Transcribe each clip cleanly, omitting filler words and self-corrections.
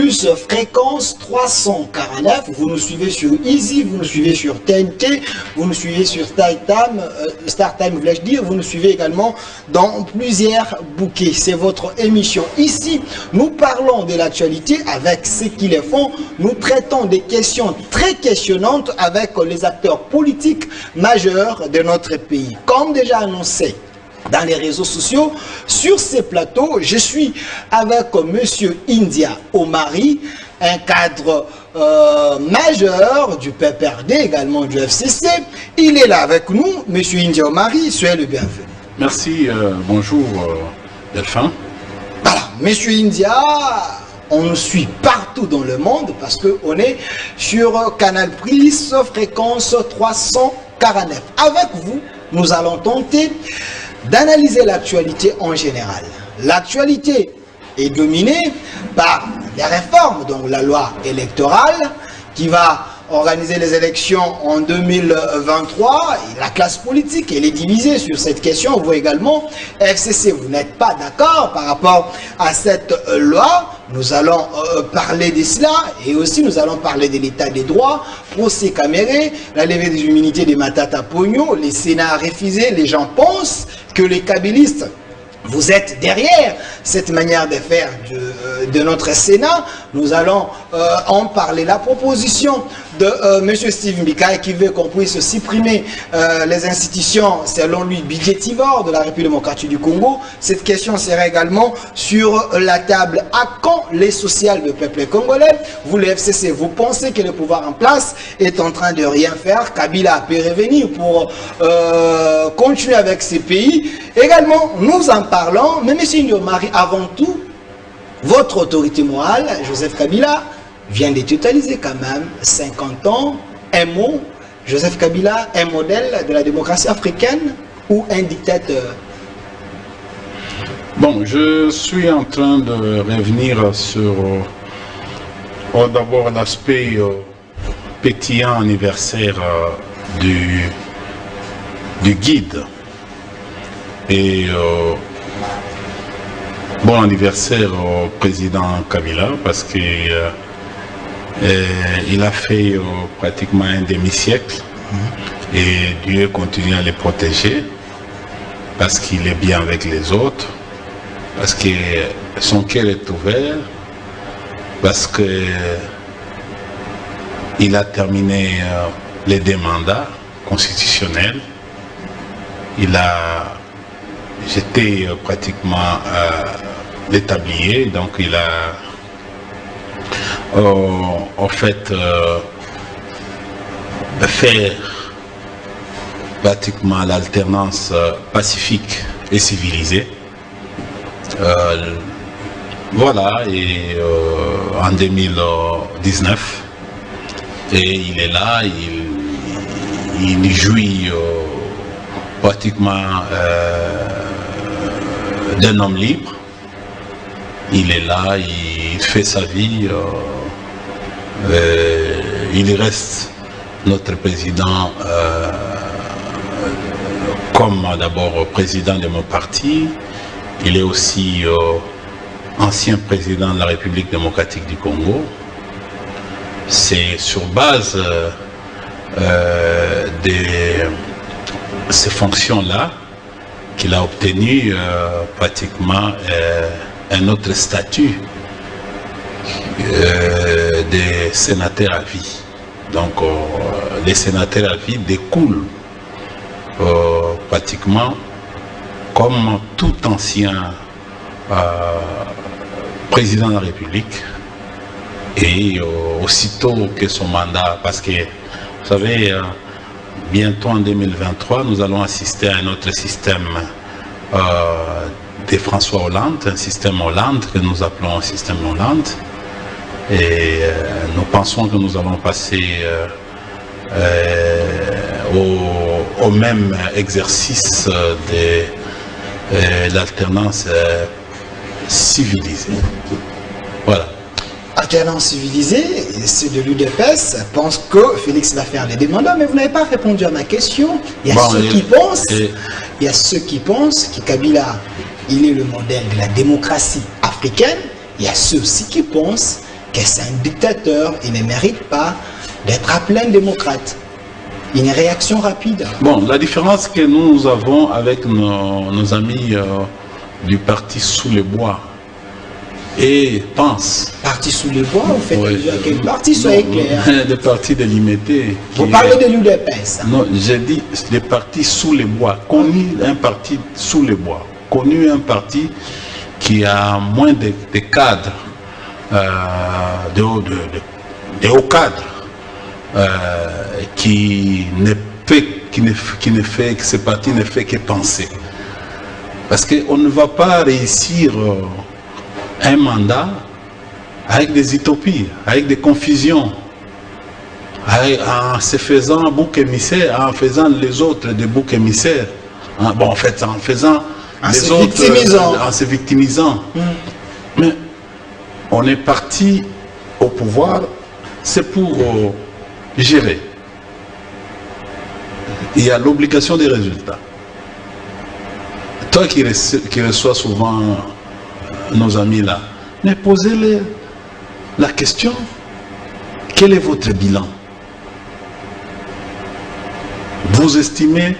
plus fréquence 349. Vous nous suivez sur Easy, vous nous suivez sur TNT, vous nous suivez sur Star Time, voulais-je dire. Vous nous suivez également dans plusieurs bouquets. C'est votre émission. Ici, nous parlons de l'actualité avec ceux qui les font. Nous traitons des questions très questionnantes avec les acteurs politiques majeurs de notre pays. Comme déjà annoncé dans les réseaux sociaux, sur ces plateaux, je suis avec Monsieur India Omari, un cadre majeur du PPRD, également du FCC. Il est là avec nous, Monsieur India Omari, soyez le bienvenu. Merci, bonjour Delphin. Voilà, Monsieur India, on nous suit partout dans le monde parce qu'on est sur Canal Plus, fréquence 349. Avec vous, nous allons tenter d'analyser l'actualité en général. L'actualité est dominée par les réformes, donc la loi électorale qui va organiser les élections en 2023. Et la classe politique, elle est divisée sur cette question. Vous également, FCC, vous n'êtes pas d'accord par rapport à cette loi. Nous allons parler de cela et aussi nous allons parler de l'état des droits, procès Caméré, la levée des immunités de Matata Pogno. Les Sénats a refusé. Les gens pensent que les kabylistes, vous êtes derrière cette manière de faire de notre Sénat. Nous allons en parler. La proposition de M. Steve Mbika qui veut qu'on puisse supprimer les institutions, selon lui, budgétivores de la République démocratique du Congo. Cette question sera également sur la table. À quand les sociales du peuple congolais? Vous, le FCC, vous pensez que le pouvoir en place est en train de rien faire? Kabila peut revenir pour continuer avec ces pays. Également, nous en parlons, mais M. Ndiomari, avant tout, votre autorité morale, Joseph Kabila, vient de totaliser quand même 50 ans. Un mot, Joseph Kabila, un modèle de la démocratie africaine ou un dictateur? Bon, je suis en train de revenir sur d'abord l'aspect pétillant anniversaire du guide. Et bon anniversaire au président Kabila parce que il a fait pratiquement un demi-siècle et Dieu continue à les protéger parce qu'il est bien avec les autres, parce que son cœur est ouvert, parce que il il a les 2 mandats constitutionnels. Il a jeté pratiquement l'établier, donc il a en fait fait pratiquement l'alternance pacifique et civilisée. Voilà, et en 2019, et il est là, il jouit pratiquement d'un homme libre. Il est là, il fait sa vie, il reste notre président comme d'abord président de mon parti. Il est aussi ancien président de la République démocratique du Congo. C'est sur base de ces fonctions-là qu'il a obtenu pratiquement un autre statut de sénateur à vie. Donc les sénateurs à vie découlent pratiquement comme tout ancien président de la République, et aussitôt que son mandat, parce que vous savez, bientôt en 2023, nous allons assister à un autre système de François Hollande, un système Hollande que nous appelons un système Hollande, et nous pensons que nous allons passer au même exercice de l'alternance civilisée. Voilà. Alternance civilisée, ceux de l'UDPS pensent que Félix va faire les demandes, mais vous n'avez pas répondu à ma question. Il y a ceux qui pensent que Kabila, il est le modèle de la démocratie africaine. Il y a ceux aussi qui pensent que c'est un dictateur, il ne mérite pas d'être appelé un démocrate. Une réaction rapide. Bon, la différence que nous avons avec nos amis du parti Sous les Bois et pense. Parti Sous les Bois, vous faites Oui, quel parti, soyez clair. Des partis délimités. Vous parlez de l'UDPS. Non, j'ai dit des partis Sous les Bois. Connu un parti Sous les Bois. Connu un parti qui a moins de cadres, de hauts cadres. Qui ne fait que ce parti ne fait que penser. Parce qu'on ne va pas réussir un mandat avec des utopies, avec des confusions, en se faisant bouc émissaire, en faisant les autres des boucs émissaires. Bon, en fait, en faisant les autres, en se victimisant. Mais on est parti au pouvoir, c'est pour gérer. Il y a l'obligation des résultats. Toi qui reçois souvent nos amis là, mais posez-les la question, quel est votre bilan? Vous estimez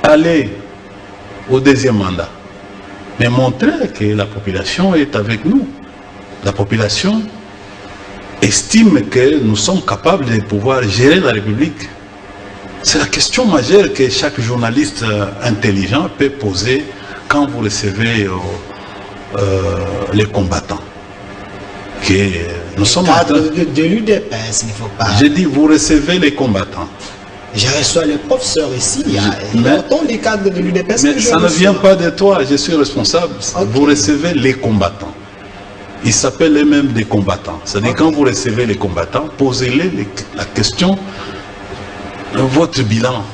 aller au deuxième mandat, mais montrez que la population est avec nous. La population estime que nous sommes capables de pouvoir gérer la République. C'est la question majeure que chaque journaliste intelligent peut poser quand vous recevez les combattants. Que nous sommes en train... de l'UDPS, il ne faut pas... J'ai dit, vous recevez les combattants. Je reçois les professeurs ici, il y a autant des cadres de l'UDPS. Mais ça ne vient pas de toi, je suis responsable. Okay. Vous recevez les combattants. Ils s'appellent eux-mêmes des combattants. C'est-à-dire quand vous recevez les combattants, posez-les la question de votre bilan.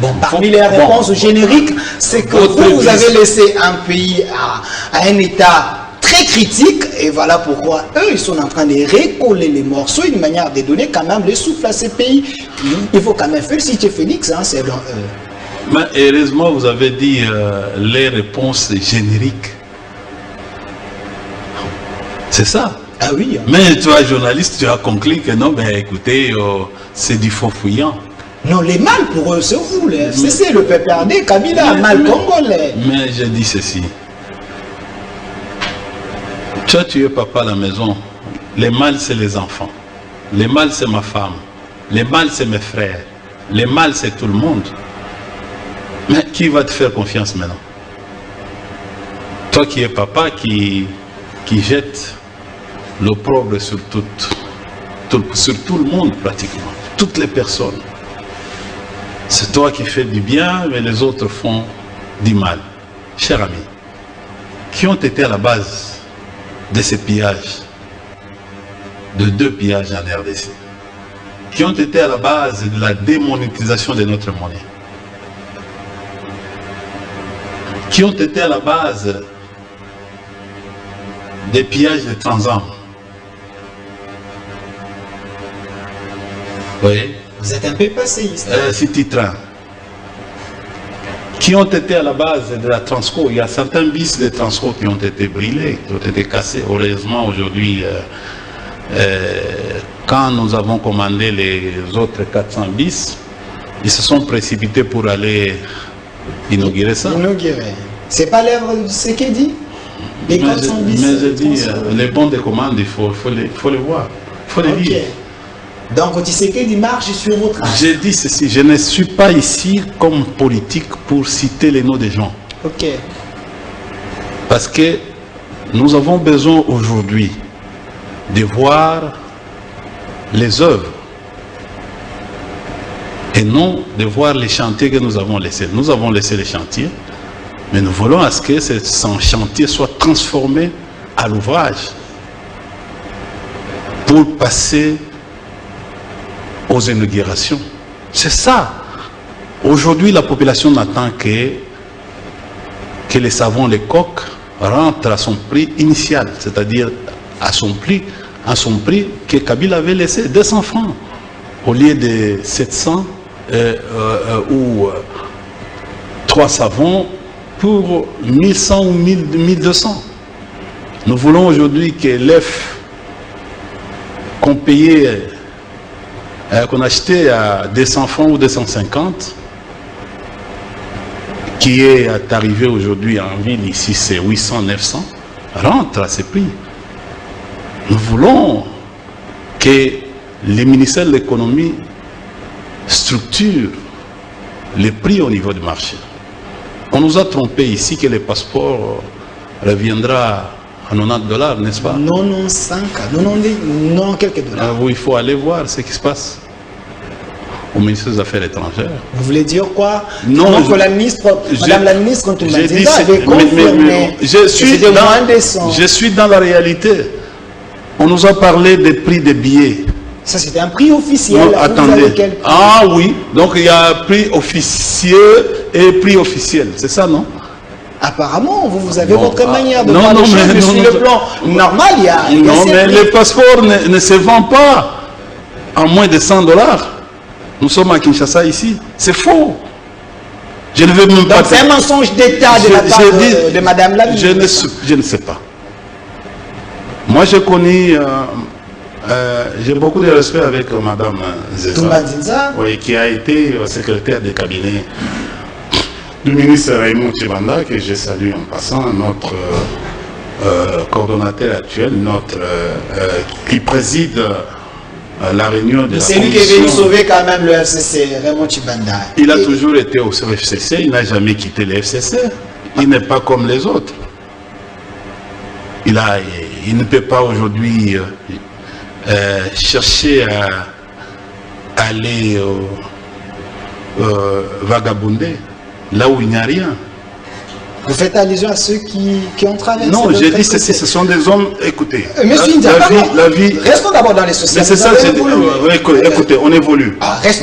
Bon, parmi les réponses génériques, c'est que vous avez laissé un pays à un état très critique, et voilà pourquoi eux, ils sont en train de recoller les morceaux, une manière de donner quand même le souffle à ces pays. Il faut quand même féliciter Félix, hein, c'est dans eux. Mais heureusement, vous avez dit les réponses génériques. C'est ça. Ah oui. Hein. Mais toi, journaliste, tu as conclu que non, ben écoutez, c'est du faux fouillant. Non, les mâles pour eux, c'est vous, c'est le PPRD, Kabila, mal congolais. Mais je dis ceci. Toi, tu es papa à la maison. Les mâles, c'est les enfants. Les mâles, c'est ma femme. Les mâles, c'est mes frères. Les mâles, c'est tout le monde. Mais qui va te faire confiance maintenant? Toi qui es papa, qui jette l'opprobre sur sur tout le monde pratiquement, toutes les personnes. C'est toi qui fais du bien, mais les autres font du mal. Chers amis, qui ont été à la base de ces pillages, de 2 pillages en RDC, qui ont été à la base de la démonétisation de notre monnaie, qui ont été à la base des pillages de Transam. Oui. Vous êtes un peu passéiste. City-Train. Qui ont été à la base de la Transco. Il y a certains bis de Transco qui ont été brûlés, qui ont été cassés. Heureusement, aujourd'hui, quand nous avons commandé les autres 400 bis, ils se sont précipités pour aller inaugurer ça. Inaugurer. C'est pas l'œuvre de ce qu'il dit? Les 400 bis. Mais je dis, les bons de commande, il faut les voir. Il faut les lire. Donc, Tshisekedi marche sur votre âge. J'ai dit ceci, je ne suis pas ici comme politique pour citer les noms des gens. Ok. Parce que nous avons besoin aujourd'hui de voir les œuvres et non de voir les chantiers que nous avons laissés. Nous avons laissé les chantiers, mais nous voulons à ce que ce chantier soit transformé à l'ouvrage pour passer aux inaugurations. C'est ça. Aujourd'hui, la population n'attend que les savons, les coques rentrent à son prix initial, c'est-à-dire à son prix que Kabila avait laissé, 200 francs, au lieu de 700 ou 3 savons pour 1100 ou 1200. Nous voulons aujourd'hui que l'œuf qu'on payait, qu'on achetait à 200 francs ou 250, qui est arrivé aujourd'hui en ville, ici c'est 800, 900, rentre à ces prix. Nous voulons que les ministères de l'économie structurent les prix au niveau du marché. On nous a trompé ici que le passeport reviendra à 90 $, n'est-ce pas? 95, 90 quelques dollars. Il faut aller voir ce qui se passe au ministère des Affaires étrangères. Vous voulez dire quoi? Non, donc la ministre, Madame la ministre, quand on avait confirmé, je suis dans la réalité. On nous a parlé des prix des billets. Ça, c'était un prix officiel. Non, attendez. Ah oui, donc il y a prix officieux et prix officiel, c'est ça, non? Apparemment, vous avez votre manière de non, voir non, les choses, mais sur le plan normal, il y a non, mais les passeports ne se vendent pas à moins de 100 $. Nous sommes à Kinshasa ici. C'est faux. Je ne veux même pas... Donc c'est un mensonge d'État de la part de Madame la ministre. Je ne sais pas. Moi, je connais... j'ai beaucoup de respect avec Madame Zeza, oui, qui a été secrétaire de cabinet du ministre Raymond Tchibanda, que je salue en passant, notre coordonnateur actuel, qui préside la réunion de la C'est lui qui est venu sauver quand même le FCC, Raymond Tchibanda. Il a toujours été au FCC, il n'a jamais quitté le FCC. Il n'est pas comme les autres. Il ne peut pas aujourd'hui chercher à aller vagabonder là où il n'y a rien. Vous faites allusion à ceux qui ont traversé. Non, j'ai dit ceci, ce sont des hommes. Écoutez, Monsieur la vie. Restons d'abord dans les sociétés. C'est ça, écoutez, on évolue.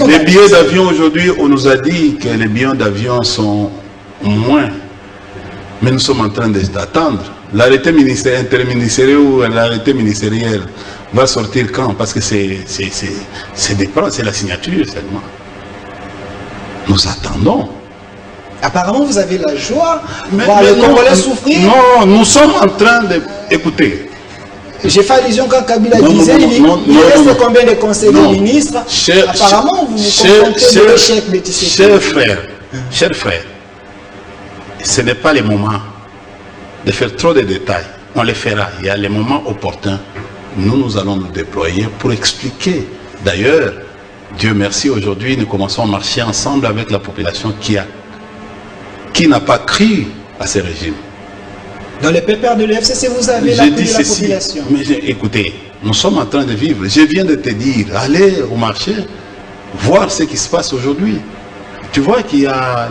Les billets d'avion aujourd'hui, on nous a dit que les billets d'avion sont moins. Mais nous sommes en train d'attendre. L'arrêté interministériel ou l'arrêté ministériel va sortir quand? Parce que c'est la signature seulement. Nous attendons. Apparemment, vous avez la joie de voir les Congolais souffrir. Non, nous sommes en train de... Écoutez. J'ai fait allusion quand Kabila disait, il reste combien de conseillers ministres? Apparemment, vous vous confrontez de l'échec de Tshisekedi. Chers frères, ce n'est pas le moment de faire trop de détails. On les fera. Il y a les moments opportuns. Nous allons nous déployer pour expliquer. D'ailleurs, Dieu merci, aujourd'hui, nous commençons à marcher ensemble avec la population qui n'a pas cru à ces régimes. Dans les pépères de l'FCC, vous avez l'appui de la population. Mais écoutez, nous sommes en train de vivre. Je viens de te dire, allez au marché, voir ce qui se passe aujourd'hui. Tu vois qu'il y a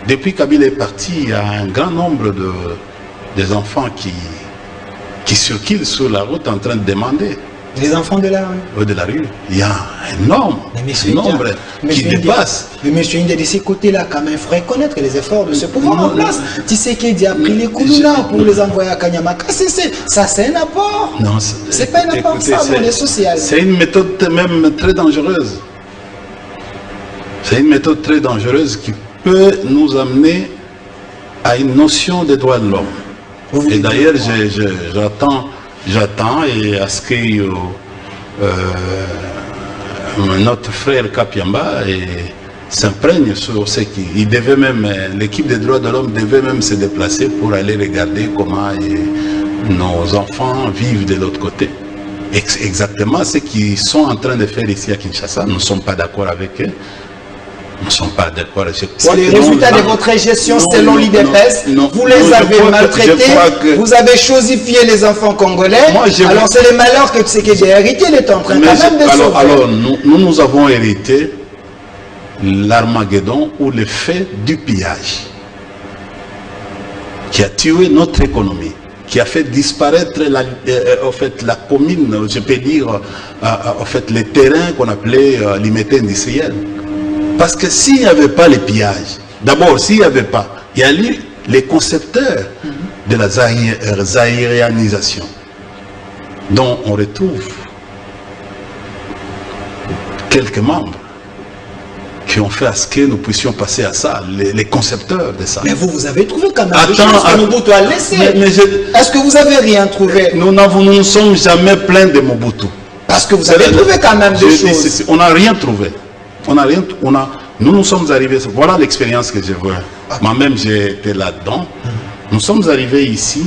depuis Kabila est parti, il y a un grand nombre des enfants qui circulent sur la route en train de demander. Les enfants de la rue? De la rue. Il y a un nombre qui dépasse. Mais M. India, de ces côtés-là, quand même, il faut reconnaître les efforts de ce pouvoir en place. Tshisekedi a pris les Koulouna pour les envoyer à Kanyamaka. Ça, c'est un apport. Non, c'est pas un apport, ça, on est social. C'est une méthode même très dangereuse. C'est une méthode très dangereuse qui peut nous amener à une notion des droits de l'homme. Et d'ailleurs, j'attends et à ce que notre frère Kapiamba s'imprègne sur ce qui... L'équipe des droits de l'homme devait même se déplacer pour aller regarder comment nos enfants vivent de l'autre côté. Exactement ce qu'ils sont en train de faire ici à Kinshasa. Nous ne sommes pas d'accord avec eux. Nous ne sommes pas d'accord. C'est les résultats de votre gestion selon l'IDPS. Vous les avez maltraités, vous avez chosifié les enfants congolais. Alors c'est les malheurs que Tshisekedi a hérité, il est en train quand même de sauver. Alors nous avons hérité l'Armageddon ou le fait du pillage qui a tué notre économie, qui a fait disparaître la commune, je peux dire, les terrains qu'on appelait l'immédiat industriel. Parce que s'il n'y avait pas les pillages, d'abord, s'il n'y avait pas, il y a eu les concepteurs de la zaïrianisation, dont on retrouve quelques membres qui ont fait à ce que nous puissions passer à ça, les concepteurs de ça. Mais vous avez trouvé quand même des choses que Mobutu a laissées. Est-ce que vous avez rien trouvé? Nous ne sommes jamais pleins de Mobutu. Parce que vous avez trouvé quand même des choses. On n'a rien trouvé. Nous sommes arrivés, voilà l'expérience que je vois. Moi-même, j'étais là-dedans. Nous sommes arrivés ici,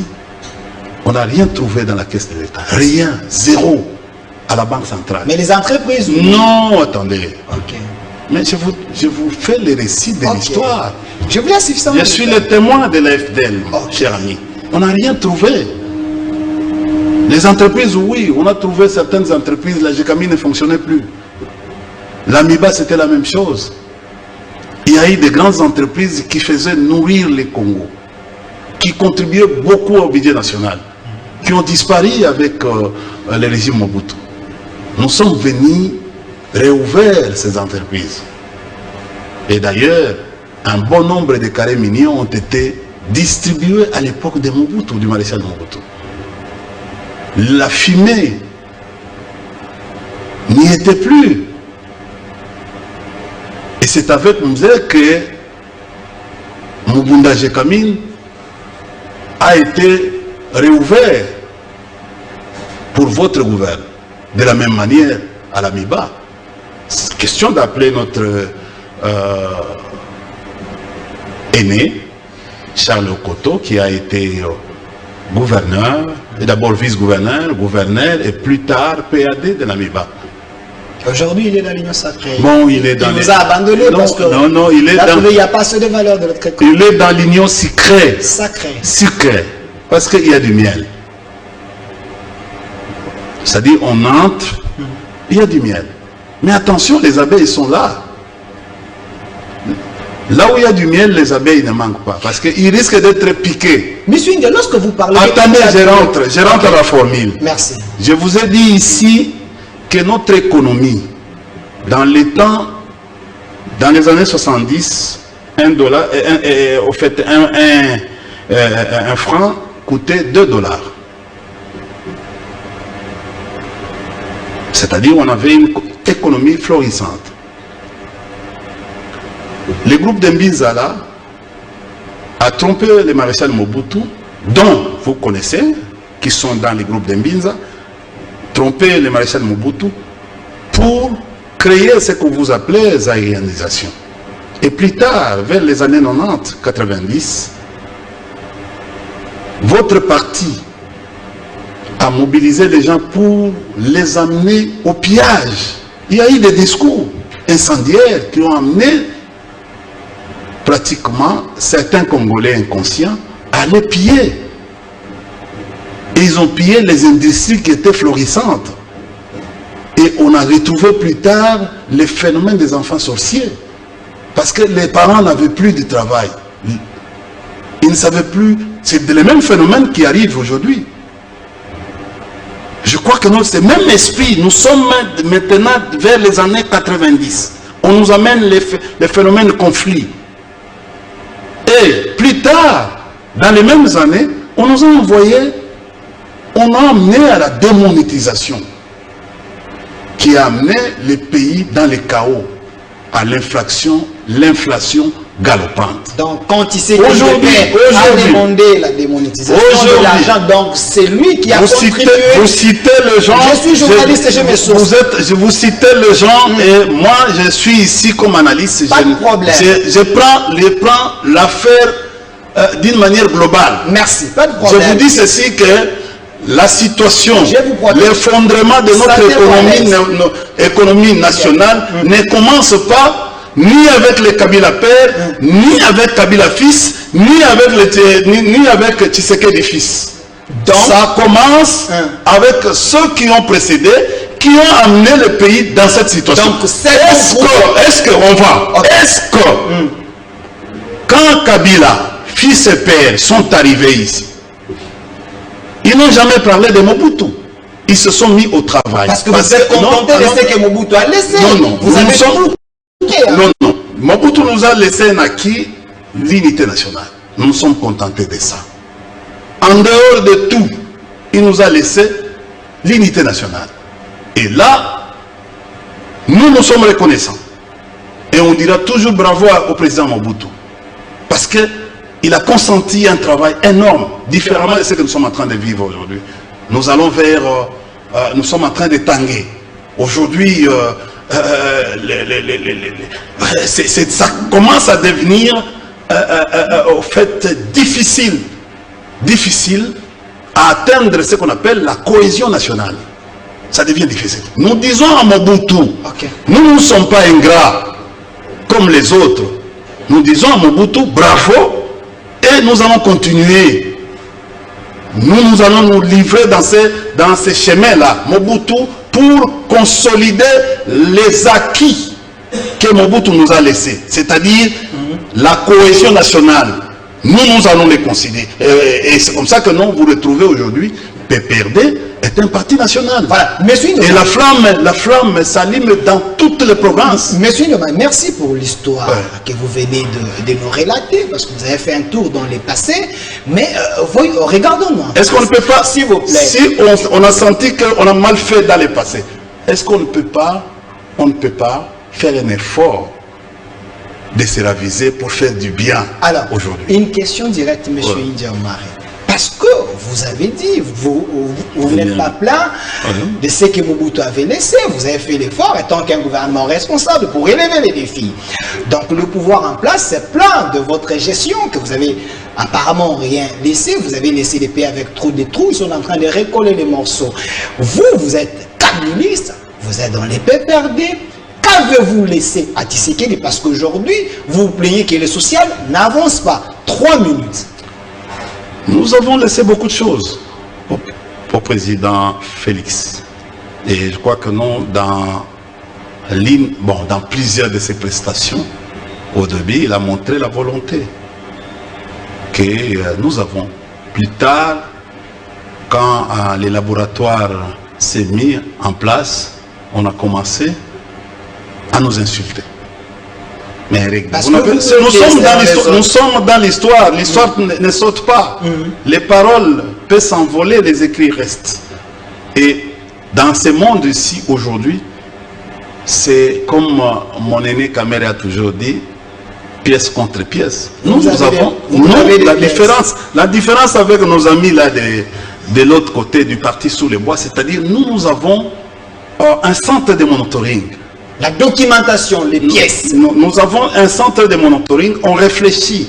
on n'a rien trouvé dans la caisse de l'État. Rien, zéro, à la Banque centrale. Mais les entreprises... Non, attendez. Ok. Mais je vous fais le récit de l'histoire. Je voulais suffisamment... Je suis le témoin de la FDL, cher ami. On n'a rien trouvé. Les entreprises, oui, on a trouvé certaines entreprises, la GECAMI ne fonctionnait plus. L'AMIBA, c'était la même chose. Il y a eu des grandes entreprises qui faisaient nourrir les Congos, qui contribuaient beaucoup au budget national, qui ont disparu avec le régime Mobutu. Nous sommes venus réouvrir ces entreprises. Et d'ailleurs, un bon nombre de carrés miniers ont été distribués à l'époque de Mobutu, du maréchal Mobutu. La fumée n'y était plus. Et c'est avec nous que Mubunda GECAMI a été réouvert pour votre gouvernement. De la même manière à l'AMIBA. C'est question d'appeler notre aîné, Charles Okoto, qui a été gouverneur, et d'abord vice-gouverneur, gouverneur, et plus tard PAD de l'AMIBA. Aujourd'hui, il est dans l'Union sacrée. Bon, il est dans il nous a abandonné parce que il est dans... il n'y a pas assez de valeur de notre école. Il est dans l'Union sacrée. Sacrée. Sacrée. Parce qu'il y a du miel. C'est-à-dire, on entre, il y a du miel. Mais attention, les abeilles sont là. Là où il y a du miel, les abeilles ne manquent pas. Parce qu'ils risquent d'être piqués. Monsieur India, lorsque vous parlez... Attendez, je rentre à la formule. Merci. Je vous ai dit ici que notre économie, dans les temps, dans les années 70, $1, au fait, un franc coûtait $2. C'est-à-dire on avait une économie florissante. Le groupe d'Mbinzala a trompé les maréchals Mobutu, dont vous connaissez, qui sont dans les groupes d'Mbinza, trompé les maréchals Mobutu pour créer ce que vous appelez zaïrianisation. Et plus tard, vers les années 90, 90, votre parti a mobilisé les gens pour les amener au pillage. Il y a eu des discours incendiaires qui ont amené pratiquement certains Congolais inconscients à les piller. Et ils ont pillé les industries qui étaient florissantes. Et on a retrouvé plus tard les phénomènes des enfants sorciers. Parce que les parents n'avaient plus de travail. Ils ne savaient plus. C'est le même phénomène qui arrive aujourd'hui. Je crois que c'est le même esprit. Nous sommes maintenant vers les années 90. On nous amène les phénomènes de conflit. Et plus tard, dans les mêmes années, on nous a envoyé, on a amené à la démonétisation, qui a amené les pays dans le chaos, à l'inflation galopante. Donc, quand il s'est demandé la démonétisation de l'argent, donc c'est lui qui a contribué. Vous citez le genre. Je suis journaliste et je me source. Vous citez le genre et moi je suis ici comme analyste. Pas de problème. Je prends l'affaire d'une manière globale. Merci, pas de problème. Je vous dis ceci que la situation, l'effondrement de notre économie nationale ne commence pas ni avec les Kabila père, ni avec Kabila fils, ni avec Tshisekedi fils. Donc, ça commence avec ceux qui ont précédé, qui ont amené le pays dans cette situation. Donc, est-ce que quand Kabila, fils et père, sont arrivés ici, ils n'ont jamais parlé de Mobutu. Ils se sont mis au travail. Parce que vous êtes contenté de ce que Mobutu a laissé. Non. Non. Mobutu nous a laissé un acquis, l'unité nationale. Nous nous sommes contentés de ça. En dehors de tout, il nous a laissé l'unité nationale. Et là, nous sommes reconnaissants. Et on dira toujours bravo au président Mobutu. Parce qu'il a consenti un travail énorme, différemment de ce que nous sommes en train de vivre aujourd'hui. Nous allons nous sommes en train de tanguer. Aujourd'hui, ça commence à devenir au fait difficile à atteindre ce qu'on appelle la cohésion nationale. Ça devient difficile. Nous disons à Mobutu, nous ne sommes pas ingrats comme les autres. Nous disons à Mobutu, bravo, et nous allons continuer. Nous allons nous livrer dans ces chemins-là, Mobutu, pour consolider les acquis que Mobutu nous a laissés, c'est-à-dire la cohésion nationale. Nous allons les considérer. Et c'est comme ça que nous vous retrouvez aujourd'hui. PPRD est un parti national. Voilà. Et la flamme s'allume dans toutes les provinces. Monsieur Ndoma, merci pour l'histoire que vous venez de nous relater, parce que vous avez fait un tour dans les passés. Mais regardons-nous. Est-ce qu'on ne peut pas, s'il vous plaît, si on a senti qu'on a mal fait dans les passés, est-ce qu'on ne peut pas, faire un effort de se raviser pour faire du bien aujourd'hui? Une question directe, monsieur India Omare. Parce que vous avez dit, vous n'êtes pas plein de ce que Mobutu avait laissé. Vous avez fait l'effort, étant qu'un gouvernement responsable, pour élever les défis. Donc le pouvoir en place, c'est plein de votre gestion, que vous avez apparemment rien laissé. Vous avez laissé les pays avec trop de trous. Ils sont en train de recoller les morceaux. Vous êtes 4 ministres, vous êtes dans les PPRD. Qu'avez-vous laissé à Tshisekedi? Parce qu'aujourd'hui, vous vous plaignez que le social n'avance pas. 3 minutes. Nous avons laissé beaucoup de choses au président Félix. Et je crois que nous, dans plusieurs de ses prestations, au début, il a montré la volonté que nous avons. Plus tard, quand les laboratoires s'est mis en place, on a commencé à nous insulter. Mais nous sommes dans l'histoire. L'histoire ne saute pas. Les paroles peuvent s'envoler, les écrits restent. Et dans ce monde ici aujourd'hui, c'est comme mon aîné Kamere a toujours dit, pièce contre pièce. La différence avec nos amis là de l'autre côté du parti sous les bois, c'est-à-dire nous avons un centre de monitoring. La documentation, les pièces. Nous avons un centre de monitoring, on réfléchit.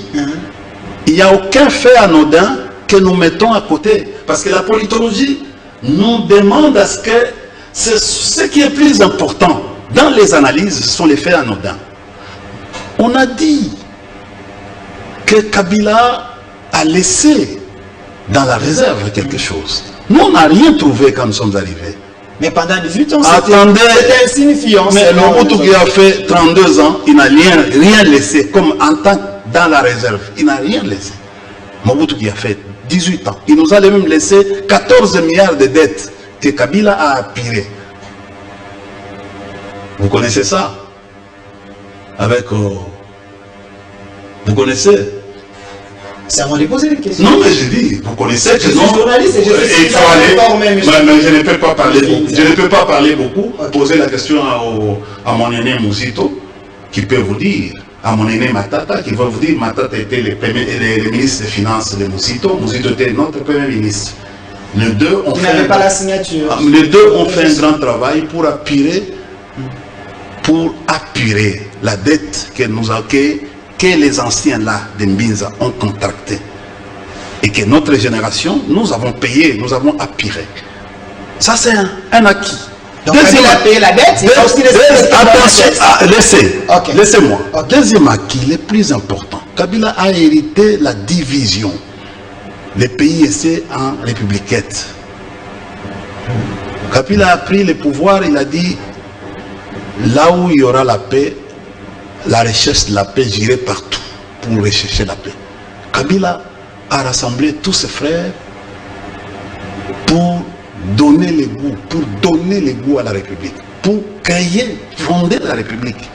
Il n'y a aucun fait anodin que nous mettons à côté. Parce que la politologie nous demande à ce que ce qui est plus important dans les analyses sont les faits anodins. On a dit que Kabila a laissé dans la réserve quelque chose. Nous, on n'a rien trouvé quand nous sommes arrivés. Mais pendant 18 ans, c'était insignifiant. Mais Mobutu qui a fait 32 ans, il n'a rien laissé, comme en tant que dans la réserve. Il n'a rien laissé. Mobutu qui a fait 18 ans, il nous a même laissé 14 milliards de dettes que Kabila a appirées. Vous connaissez ça? Avec... vous connaissez? C'est avant de poser des questions. Non, mais je dis, vous connaissez que je suis journaliste et je suis mais je ne peux pas parler beaucoup. Je ne peux pas parler beaucoup. Poser la question à mon aîné Mouzito, qui peut vous dire, à mon aîné Matata, qui va vous dire, Matata était le ministre des Finances de Mouzito. Mouzito était notre premier ministre. Les deux ont fait pas la signature. Les deux ont fait un grand travail pour apurer la dette que les anciens là de Mbinza ont contracté et que notre génération, nous avons payé, nous avons apuré. Ça c'est un acquis. Donc il a payé la dette, attention, laissez-moi. Deuxième acquis, le plus important, Kabila a hérité la division. Les pays étaient en républiquette. Kabila a pris le pouvoir, il a dit, là où il y aura la paix, la recherche de la paix, j'irai partout pour rechercher la paix. Kabila a rassemblé tous ses frères pour donner le goût à la République, pour créer, fonder la République,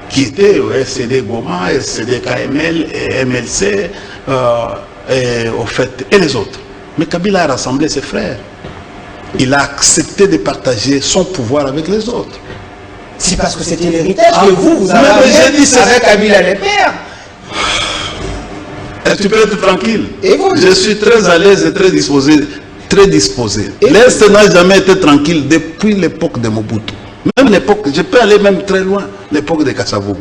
qui était au SCD Goma, SCD KML, et MLC, et les autres. Mais Kabila a rassemblé ses frères. Il a accepté de partager son pouvoir avec les autres. C'est parce que c'était l'héritage que vous avez avec Kabila les pères. Tu peux être tranquille. Et vous, je suis très à l'aise et très disposé très disposé. L'Est n'a jamais été tranquille depuis l'époque de Mobutu. Même l'époque, je peux aller même très loin, l'époque de Kasavubu.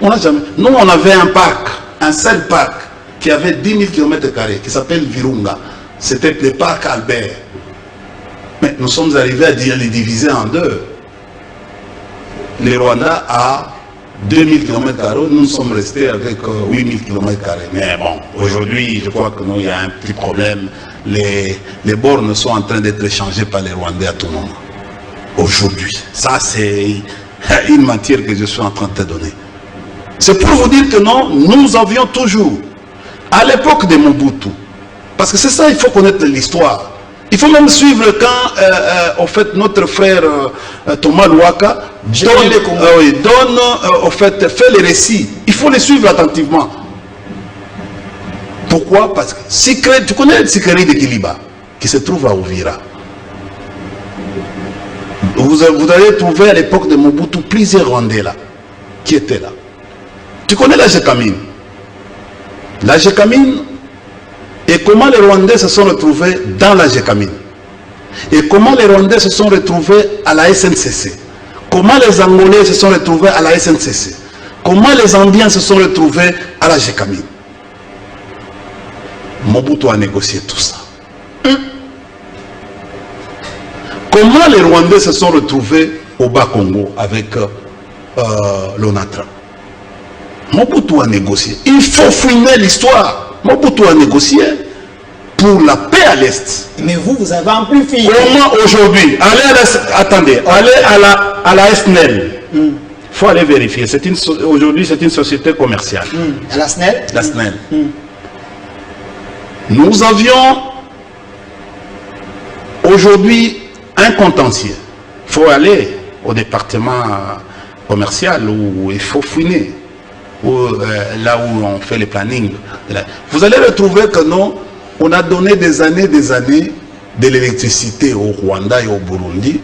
On n'a jamais. Nous, on avait un parc, un seul parc, qui avait 10 000 km, qui s'appelle Virunga. C'était le parc Albert. Mais nous sommes arrivés à les diviser en deux. Le Rwanda a 2000 km, nous sommes restés avec 8000 km. Mais bon, aujourd'hui, je crois qu'il y a un petit problème. Les bornes sont en train d'être échangées par les Rwandais à tout moment. Aujourd'hui. Ça, c'est une matière que je suis en train de te donner. C'est pour vous dire que non, nous avions toujours, à l'époque de Mobutu, parce que c'est ça, il faut connaître l'histoire. Il faut même suivre quand, au fait, notre frère Thomas Louaka donne, au fait, fait les récits. Il faut les suivre attentivement. Pourquoi? Parce que tu connais le Sikeri de Kiliba, qui se trouve à Ouvira. Vous allez trouver à l'époque de Mobutu plusieurs Rwandais là, qui étaient là. Tu connais la Gécamine? La Gécamine, et comment les Rwandais se sont retrouvés dans la Gécamine? Et comment les Rwandais se sont retrouvés à la SNCC? Comment les Angolais se sont retrouvés à la SNCC? Comment les Indiens se sont retrouvés à la Gécamine? Mobutu a négocié tout ça. Comment les Rwandais se sont retrouvés au Bas-Congo avec l'ONATRA? Mobutu a négocié. Il faut fouiner l'histoire. Mobutu a négocié pour la paix à l'Est. Mais vous avez amplifié. Comment aujourd'hui? Attendez, allez à la SNEL. Il faut aller vérifier. Aujourd'hui, c'est une société commerciale. À la SNEL? La SNEL. Nous avions aujourd'hui un contentieux. Il faut aller au département commercial où il faut fouiner, là où on fait les plannings. Vous allez retrouver que non, on a donné des années de l'électricité au Rwanda et au Burundi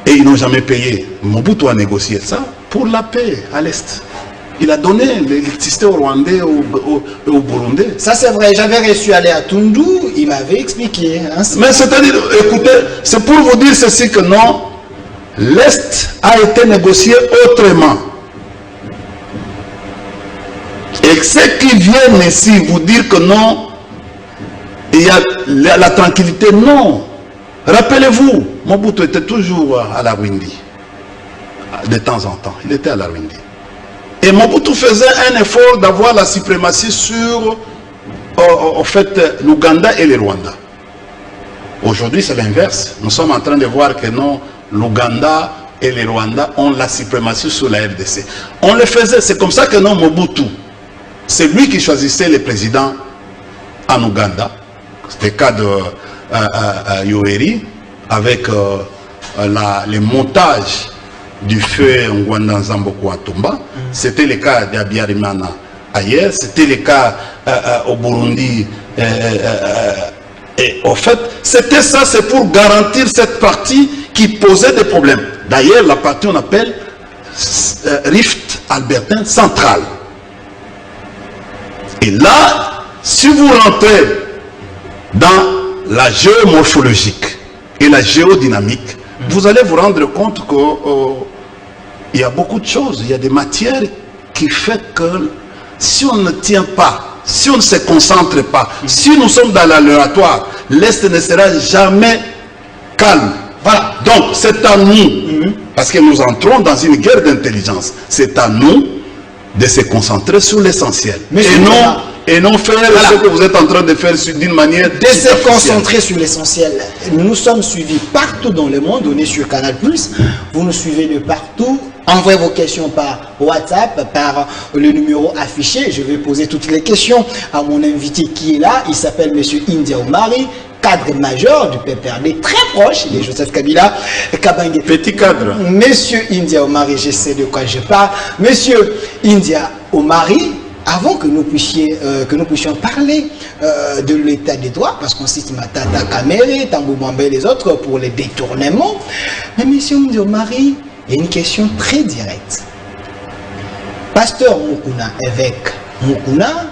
et ils n'ont jamais payé. Mobutu a négocié ça pour la paix à l'Est. Il a donné l'électricité au Rwandais et au Burundais. Ça c'est vrai, j'avais reçu aller à Tundu, il m'avait expliqué. Hein, mais c'est-à-dire, écoutez, c'est pour vous dire ceci que non, l'Est a été négocié autrement. Et ceux qui viennent ici vous dire que non, il y a la tranquillité, non. Rappelez-vous, Mobutu était toujours à la Rwindi. De temps en temps, il était à la Rwindi. Et Mobutu faisait un effort d'avoir la suprématie sur, en fait, l'Ouganda et le Rwanda. Aujourd'hui, c'est l'inverse. Nous sommes en train de voir que non, l'Ouganda et le Rwanda ont la suprématie sur la RDC. On le faisait, c'est comme ça que non, Mobutu, c'est lui qui choisissait les présidents en Ouganda. C'était le cas de Yoweri, avec les montages du feu Ngwanda Nzamboko Atumba. C'était le cas d'Abiyarimana ailleurs, c'était le cas au Burundi. Et en fait, c'était ça, c'est pour garantir cette partie qui posait des problèmes. D'ailleurs, la partie on appelle Rift Albertain Central. Et là, si vous rentrez dans la géomorphologique et la géodynamique, vous allez vous rendre compte qu'il y a beaucoup de choses, il y a des matières qui font que si on ne tient pas, si on ne se concentre pas, si nous sommes dans l'aléatoire, l'Est ne sera jamais calme. Voilà. Donc c'est à nous, parce que nous entrons dans une guerre d'intelligence, c'est à nous de se concentrer sur l'essentiel. Et non faire ce que vous êtes en train de faire d'une manière... De se concentrer sur l'essentiel. Nous sommes suivis partout dans le monde, on est sur Canal+. Vous nous suivez de partout. Envoyez vos questions par WhatsApp, par le numéro affiché. Je vais poser toutes les questions à mon invité qui est là. Il s'appelle M. India Omari, cadre majeur du PPRD, très proche de Joseph Kabila. Kabange. Petit cadre. Monsieur India Omari, je sais de quoi je parle. Monsieur India Omari, avant que nous puissions parler de l'état des droits, parce qu'on cite Matata Kamere, Tambou Mwamba et les autres pour les détournements, mais monsieur India Omari, il y a une question très directe. Pasteur Mukuna, évêque Mukuna,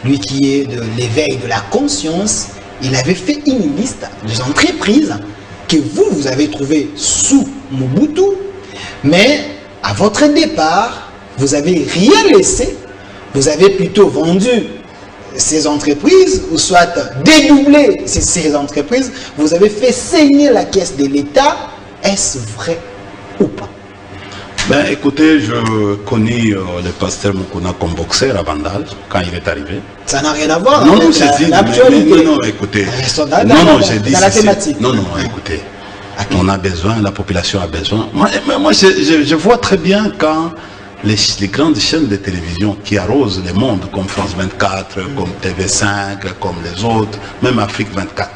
lui qui est de l'éveil de la conscience, il avait fait une liste des entreprises que vous avez trouvées sous Mobutu, mais à votre départ, vous n'avez rien laissé, vous avez plutôt vendu ces entreprises, ou soit dédoublé ces entreprises, vous avez fait saigner la caisse de l'État. Est-ce vrai ou pas? Ben, écoutez, je connais le pasteur Mukuna comme boxeur à Bandal quand il est arrivé. Ça n'a rien à voir Non, non, avec j'ai dit, l'actualité. non, écoutez. Non, j'ai dit dans la ceci. thématique. Non, écoutez. On a besoin, la population a besoin. Moi, je vois très bien quand les grandes chaînes de télévision qui arrosent le monde, comme France 24, comme TV5, comme les autres, même Afrique 24.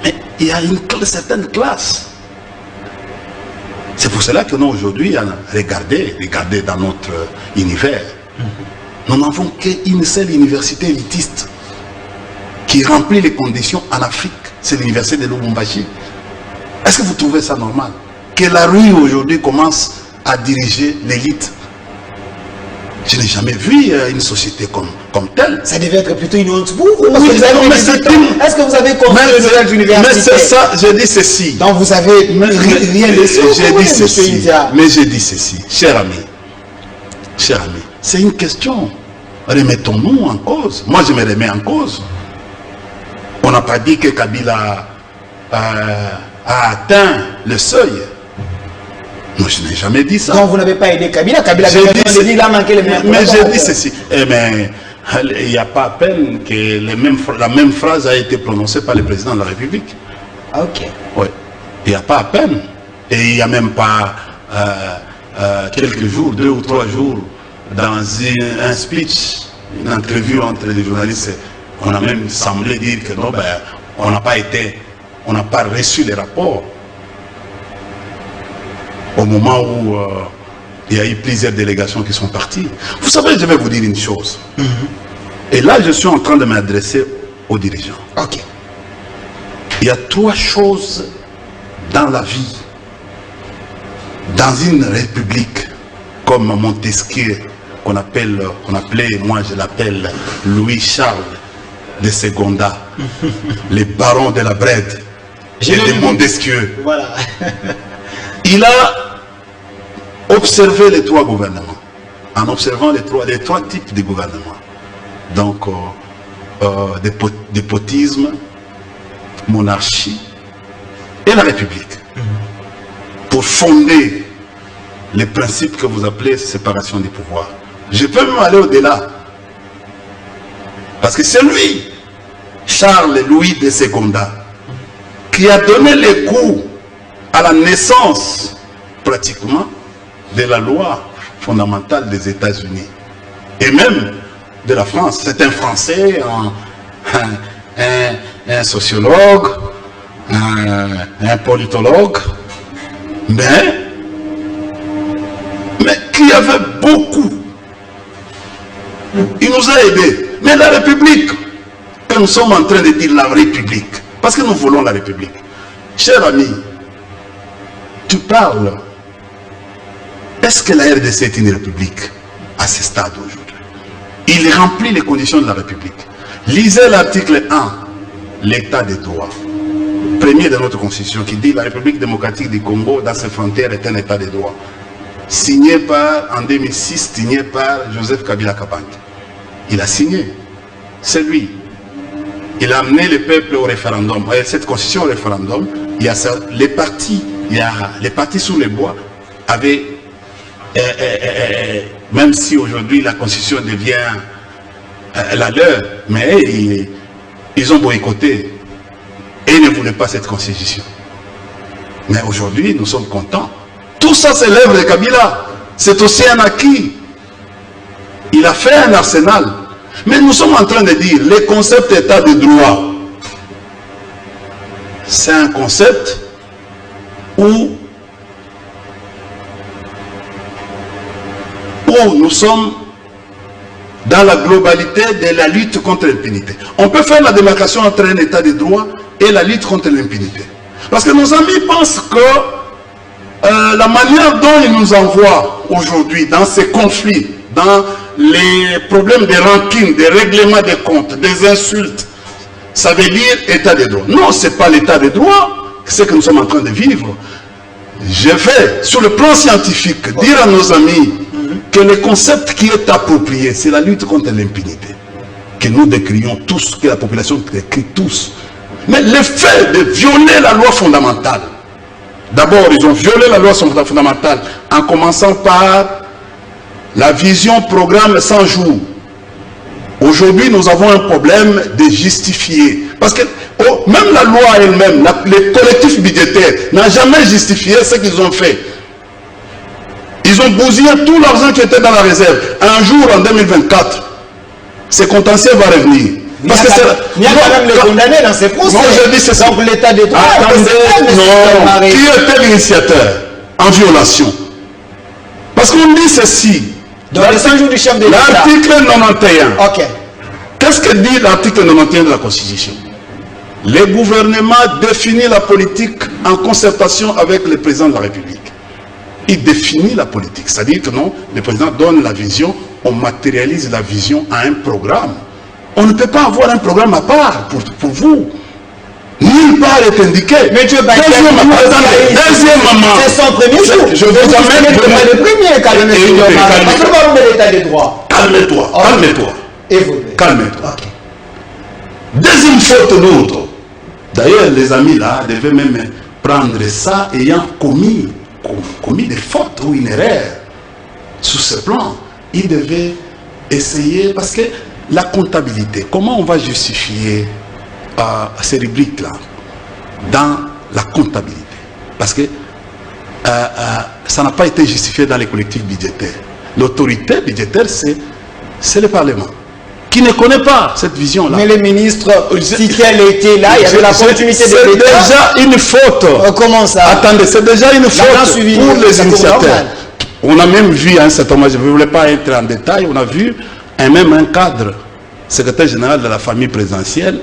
Mais il y a une certaine classe. C'est pour cela que nous, aujourd'hui, regardez dans notre univers, nous n'avons qu'une seule université élitiste qui remplit les conditions en Afrique. C'est l'université de Lubumbashi. Est-ce que vous trouvez ça normal? Que la rue, aujourd'hui, commence à diriger l'élite? Je n'ai jamais vu une société comme telle. Ça devait être plutôt une honte pour vous. Oui, est-ce que vous avez construit de nouvelles universités? Mais c'est ça, je dis ceci. Donc vous avez rien laissé. J'ai dit ceci. Mais j'ai dit ceci. Cher ami, c'est une question. Remettons-nous en cause. Moi, je me remets en cause. On n'a pas dit que Kabila a atteint le seuil. Non, je n'ai jamais dit ça. Donc vous n'avez pas aidé Kabila. Kabila avait dit il a manqué les mêmes. Mais j'ai dit ceci. Mais il n'y a pas à peine que la même phrase a été prononcée par le président de la République. Ok. Oui. Il n'y a pas à peine. Et il n'y a même pas quelques jours, 2 ou 3 jours, dans un speech, une entrevue entre les journalistes, on a même semblé dire que non, on n'a pas reçu les rapports. Au moment où il y a eu plusieurs délégations qui sont parties. Vous savez, je vais vous dire une chose. Et là, je suis en train de m'adresser aux dirigeants. Ok. Il y a 3 choses dans la vie, dans une république, comme Montesquieu, qu'on appelait, moi je l'appelle Louis-Charles de Secondat, les barons de la Brède, et de Montesquieu. Voilà. Il a observé les 3 gouvernements, en observant les trois types de gouvernements. Donc, despotisme, monarchie et la République. Pour fonder les principes que vous appelez séparation des pouvoirs. Je peux même aller au-delà. Parce que c'est lui, Charles-Louis de Secondat, qui a donné les coups à la naissance, pratiquement, de la loi fondamentale des États-Unis. Et même de la France. C'est un Français, un sociologue, un politologue, mais qui avait beaucoup. Il nous a aidés. Mais la République, que nous sommes en train de dire la République, parce que nous voulons la République. Cher ami, tu parles. Est-ce que la RDC est une république à ce stade aujourd'hui? Il remplit les conditions de la République. Lisez l'article 1, l'état des droits. Premier de notre constitution qui dit la République démocratique du Congo dans ses frontières est un état de droit. Signé en 2006, signé par Joseph Kabila Kabange. Il a signé. C'est lui. Il a amené le peuple au référendum. Cette constitution au référendum, il y a les partis sous les bois avaient, même si aujourd'hui la constitution devient la leur, mais ils ont boycotté et ils ne voulaient pas cette constitution. Mais aujourd'hui, nous sommes contents. Tout ça, c'est l'œuvre de Kabila. C'est aussi un acquis. Il a fait un arsenal. Mais nous sommes en train de dire, le concept état de droit, c'est un concept où nous sommes dans la globalité de la lutte contre l'impunité. On peut faire la démarcation entre un état de droit et la lutte contre l'impunité. Parce que nos amis pensent que la manière dont ils nous envoient aujourd'hui dans ces conflits, dans les problèmes de rancune, des règlements de comptes, des insultes, ça veut dire état de droit. Non, ce n'est pas l'état de droit, c'est ce que nous sommes en train de vivre. Je vais, sur le plan scientifique, dire à nos amis que le concept qui est approprié, c'est la lutte contre l'impunité. Que nous décrions tous, que la population décrit tous. Mais le fait de violer la loi fondamentale, d'abord, ils ont violé la loi fondamentale en commençant par la vision programme 100 jours. Aujourd'hui, nous avons un problème de justifier. Parce que même la loi elle-même, les collectifs budgétaires n'ont jamais justifié ce qu'ils ont fait. Ils ont bousillé tout l'argent qui était dans la réserve. Un jour, en 2024, ce contentieux va revenir. Parce que il y a quand même les condamnés dans ces procès. Non, je dis ceci. Donc l'état de droit. Attendez, non. Qui était l'initiateur en violation? Parce qu'on dit ceci. Dans les 100 jours du chef de l'État. L'article 91. Ok. Qu'est-ce que dit l'article 91 de la Constitution? Le gouvernement définit la politique en concertation avec le président de la République. Il définit la politique. C'est-à-dire que non, le président donne la vision, on matérialise la vision à un programme. On ne peut pas avoir un programme à part pour vous. Nulle part est indiqué. Mais Dieu Deuxièmement, c'est son premier jour. Je vous amène le premier cas de l'état de droit. Calme-toi, calme-toi. Calme-toi. Okay. Deuxième faute lourde. D'ailleurs, les amis là devaient même prendre ça ayant commis des fautes ou une erreur. Sur ce plan, ils devaient essayer, parce que la comptabilité, comment on va justifier ces rubriques-là dans la comptabilité? Parce que ça n'a pas été justifié dans les collectifs budgétaires. L'autorité budgétaire, c'est le Parlement, qui ne connaît pas cette vision-là. Mais le ministre, si elle était là, il y avait la continuité de l'État. C'est déjà une faute. Comment ça? Attendez, c'est déjà une faute pour les initiateurs. On a même vu à un certain moment, je ne voulais pas être en détail, on a vu même un cadre, secrétaire général de la famille présidentielle,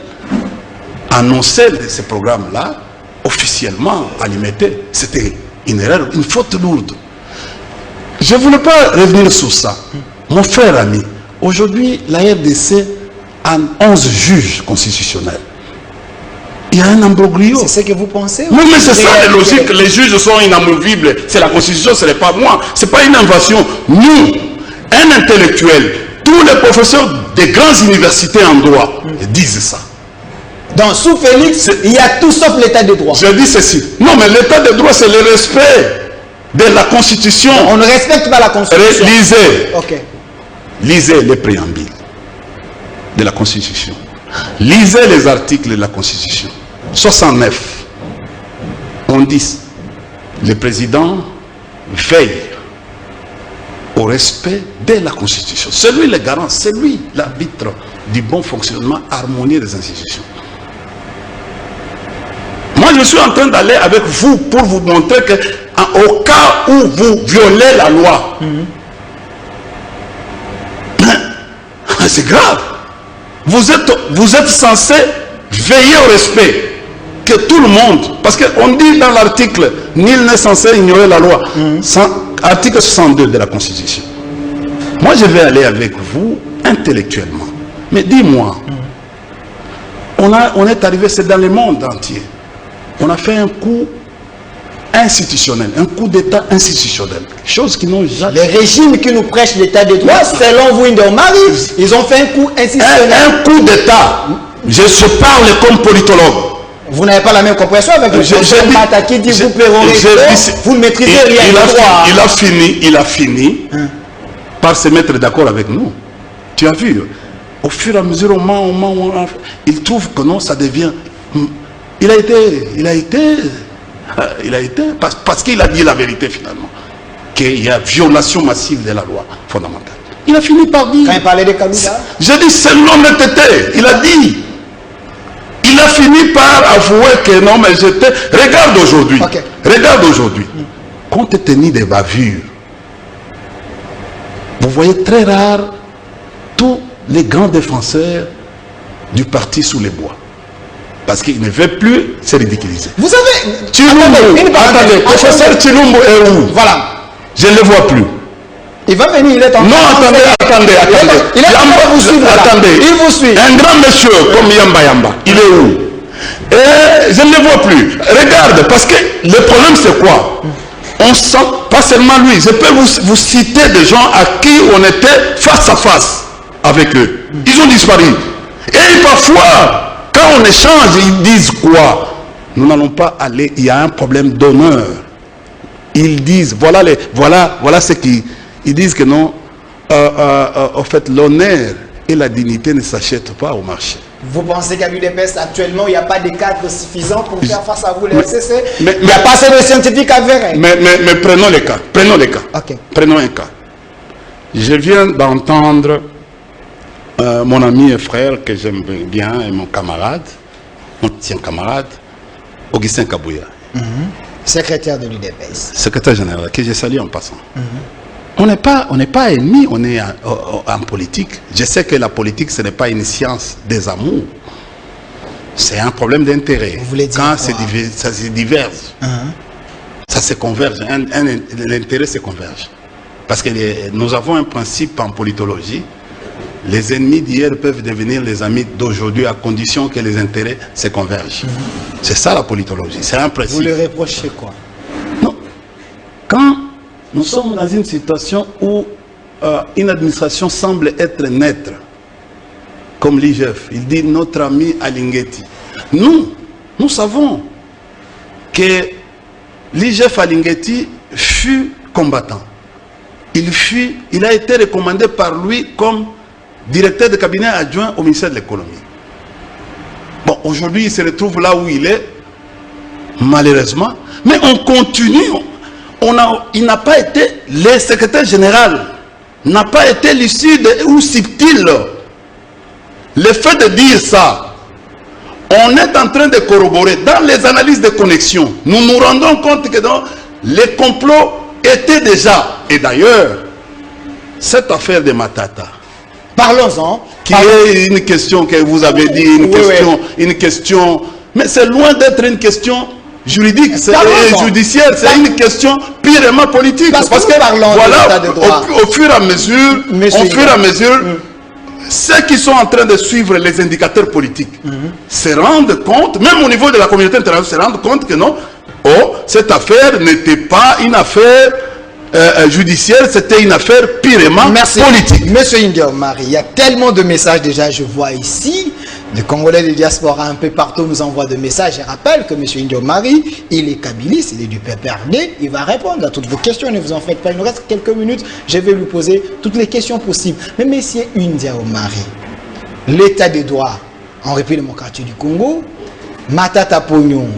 annoncer ce programme-là officiellement à l'IMT. C'était une erreur, une faute lourde. Je ne voulais pas revenir sur ça. Mon frère ami, aujourd'hui, la RDC a 11 juges constitutionnels. Il y a un imbroglio. C'est ce que vous pensez? Non, mais c'est ça la logique. Les juges sont inamovibles. C'est la Constitution, ce n'est pas moi. Ce n'est pas une invention. Nous, un intellectuel, tous les professeurs des grandes universités en droit disent ça. Donc, sous Félix, il y a tout sauf l'état de droit. Je dis ceci. Non, mais l'état de droit, c'est le respect de la Constitution. On ne respecte pas la Constitution. Lisez. Ok. Lisez les préambules de la Constitution. Lisez les articles de la Constitution. 69. On dit, le président veille au respect de la Constitution. C'est lui le garant, c'est lui l'arbitre du bon fonctionnement harmonieux des institutions. Moi, je suis en train d'aller avec vous pour vous montrer que, au cas où vous violez la loi, c'est grave. Vous êtes censé veiller au respect. Que tout le monde, parce qu'on dit dans l'article, nul n'est censé ignorer la loi. Article 62 de la Constitution. Moi, je vais aller avec vous intellectuellement. Mais dis-moi, on est arrivé, c'est dans le monde entier. On a fait un coup institutionnel, un coup d'État institutionnel. Chose qui n'ont jamais... Les régimes qui nous prêchent l'état de droit, selon vous, ils ont fait un coup institutionnel. Un coup d'État. Je parle comme politologue. Vous n'avez pas la même compréhension avec le professeur Mata qui dit vous vous ne maîtrisez rien. Il a fini par se mettre d'accord avec nous. Tu as vu, au fur et à mesure, au moment, il trouve que non, ça devient... Il a été parce qu'il a dit la vérité finalement, qu'il y a violation massive de la loi fondamentale. Il a fini par dire... Quand il parlait de Kabila, j'ai dit c'est l'honnêteté. Il a dit... Il a fini par avouer que non, mais j'étais... Regarde aujourd'hui. Okay. Regarde aujourd'hui. Compte tenu des bavures, vous voyez très rare tous les grands défenseurs du parti sous les bois. Parce qu'il ne veut plus se ridiculiser. Vous savez... Tshilombo, attendez, professeur Tshilombo est où? Voilà. Je ne le vois plus. Il va venir, il est en Non, attendez. Il est en train de vous suivre. Attendez. Il vous suit. Un grand monsieur comme Yamba, il est où? Et je ne le vois plus. Regarde, parce que le problème c'est quoi? On sent, pas seulement lui, je peux vous citer des gens à qui on était face à face avec eux. Ils ont disparu. Et parfois, quand on échange, ils disent quoi? Nous n'allons pas aller, il y a un problème d'honneur. Ils disent, voilà ce qu'ils disent que non, en fait, l'honneur et la dignité ne s'achètent pas au marché. Vous pensez qu'à l'UDPS, actuellement, il n'y a pas de cadre suffisant pour faire face à vous, les FCC? Il n'y a pas assez de scientifiques avérés. Mais prenons les cas. Okay. Prenons un cas. Je viens d'entendre mon ami et frère que j'aime bien, et mon camarade, mon ancien camarade, Augustin Kabouya. Secrétaire de l'UDPS. Secrétaire général, que je salue en passant. On n'est pas ennemis, on est en politique. Je sais que la politique, ce n'est pas une science des amours. C'est un problème d'intérêt. Vous voulez dire quand quoi? ça se diverge, ça se converge. L'intérêt se converge. Parce que nous avons un principe en politologie. Les ennemis d'hier peuvent devenir les amis d'aujourd'hui à condition que les intérêts se convergent. C'est ça la politologie. C'est un principe. Vous le reprochez quoi? Non. Quand nous sommes dans une situation où une administration semble être neutre, comme l'IGF, il dit notre ami Alingeti. Nous savons que l'IGF Alingeti fut combattant. Il a été recommandé par lui comme directeur de cabinet adjoint au ministère de l'économie. Bon, aujourd'hui, il se retrouve là où il est, malheureusement, mais on continue. Il n'a pas été, le secrétaire général n'a pas été lucide ou subtil. Le fait de dire ça, on est en train de corroborer dans les analyses de connexion. Nous nous rendons compte que les complots étaient déjà. Et d'ailleurs, cette affaire de Matata, parlons-en. Qui est une question que vous avez dit, une question, mais c'est loin d'être une question juridique, judiciaire, c'est une question purement politique. Parce que voilà, au fur et à mesure, ceux qui sont en train de suivre les indicateurs politiques se rendent compte, même au niveau de la communauté internationale, se rendent compte que non, cette affaire n'était pas une affaire judiciaire, c'était une affaire purement politique. Monsieur India-Omari, il y a tellement de messages déjà, je vois ici. Les Congolais de diaspora un peu partout nous envoient des messages. Je rappelle que monsieur India-Omari, il est kabiliste, il est du PPRD, il va répondre à toutes vos questions, ne vous en faites pas. Il nous reste quelques minutes, je vais lui poser toutes les questions possibles. Mais monsieur India-Omari, l'état de droit en République démocratique du Congo, Matata Pognon,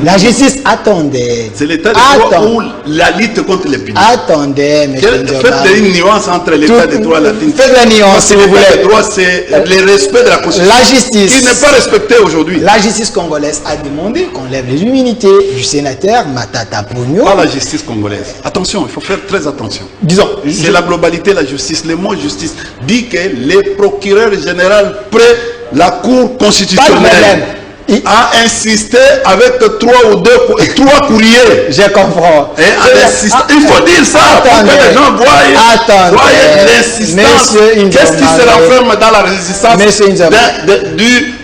la justice, attendez. C'est l'état de droit ou la lutte contre l'épidémie. Attendez, monsieur faites une nuance entre l'état de droit et la lutte. Faites la nuance, si vous voulez. L'état de droit, c'est le respect de la Constitution. La justice. Qui n'est pas respecté aujourd'hui. La justice congolaise a demandé qu'on lève les immunités du sénateur Matata Pognon. Pas la justice congolaise. Attention, il faut faire très attention. Disons. C'est la globalité de la justice. Le mot justice dit que le procureur général près la Cour constitutionnelle a insisté avec trois courriers. Je comprends. Il faut dire ça pour que les gens voient l'insistance. Qu'est-ce qui se renferme dans la résistance du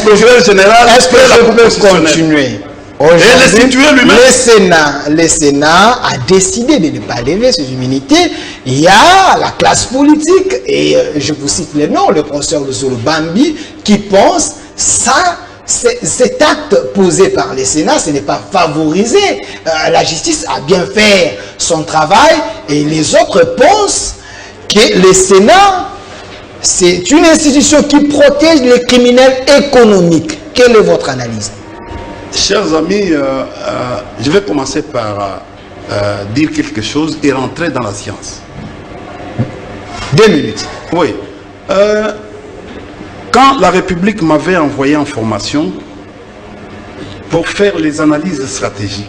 procureur général? Est-ce que je peux continuer? Le Sénat a décidé de ne pas lever ses immunités. Il y a la classe politique, et je vous cite le nom, le professeur Luzolo Bambi, qui pense ça, cet acte posé par le Sénat, ce n'est pas favorisé. La justice a bien fait son travail, et les autres pensent que le Sénat, c'est une institution qui protège les criminels économiques. Quelle est votre analyse? Chers amis, je vais commencer par dire quelque chose et rentrer dans la science. 2 minutes. Oui. Quand la République m'avait envoyé en formation pour faire les analyses stratégiques,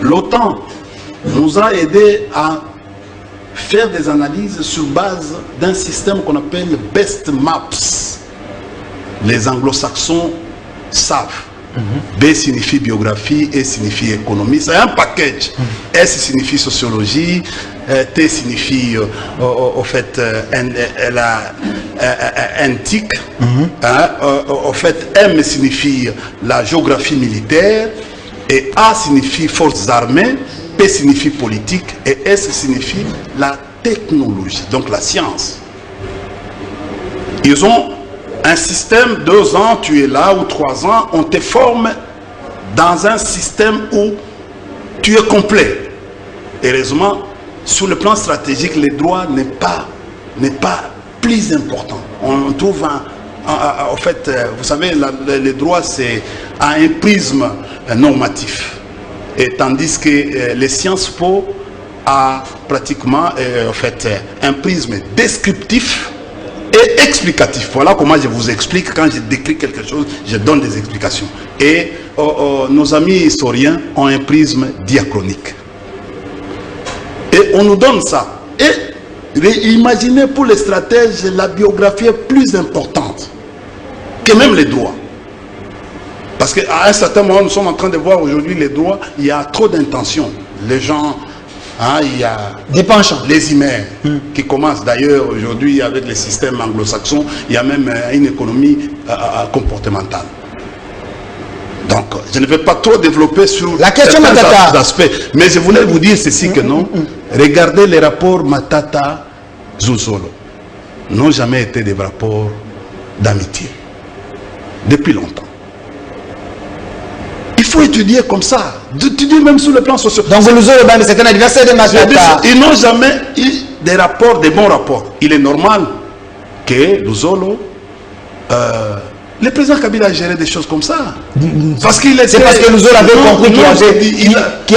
l'OTAN nous a aidé à faire des analyses sur base d'un système qu'on appelle Best Maps. Les anglo-saxons savent. B signifie biographie, E signifie économie. C'est un package. S signifie sociologie, T signifie au fait antique. Au fait, M signifie la géographie militaire, et A signifie forces armées, P signifie politique, et S signifie la technologie, donc la science. Ils ont un système, 2 ans, tu es là, ou 3 ans, on te forme dans un système où tu es complet. Heureusement, sur le plan stratégique, les droits n'est pas plus important. On trouve en fait, vous savez, les droits, c'est un prisme normatif. Et tandis que les Sciences Po a pratiquement en fait, un prisme descriptif et explicatif. Voilà comment je vous explique. Quand je décris quelque chose, je donne des explications. Et nos amis historiens ont un prisme diachronique. Et on nous donne ça. Et imaginez pour les stratèges, la biographie est plus importante que même les droits. Parce qu'à un certain moment, nous sommes en train de voir aujourd'hui les droits, il y a trop d'intentions. Les gens... il y a des penchants, les humains qui commencent d'ailleurs aujourd'hui avec les systèmes anglo-saxons. Il y a même une économie comportementale. Donc, je ne vais pas trop développer sur la question Matata aspects, mais je voulais vous dire ceci que non. Regardez les rapports Matata-Zouzolo. N'ont jamais été des rapports d'amitié. Depuis longtemps. Il faut étudier comme ça, étudier même sur le plan social. Donc c'est un adversaire de Matata. Ils n'ont jamais eu des rapports, des bons rapports. Il est normal que Luzolo, le président Kabila a géré des choses comme ça. Parce qu'il était... C'est parce que Luzolo avait compris qu'il y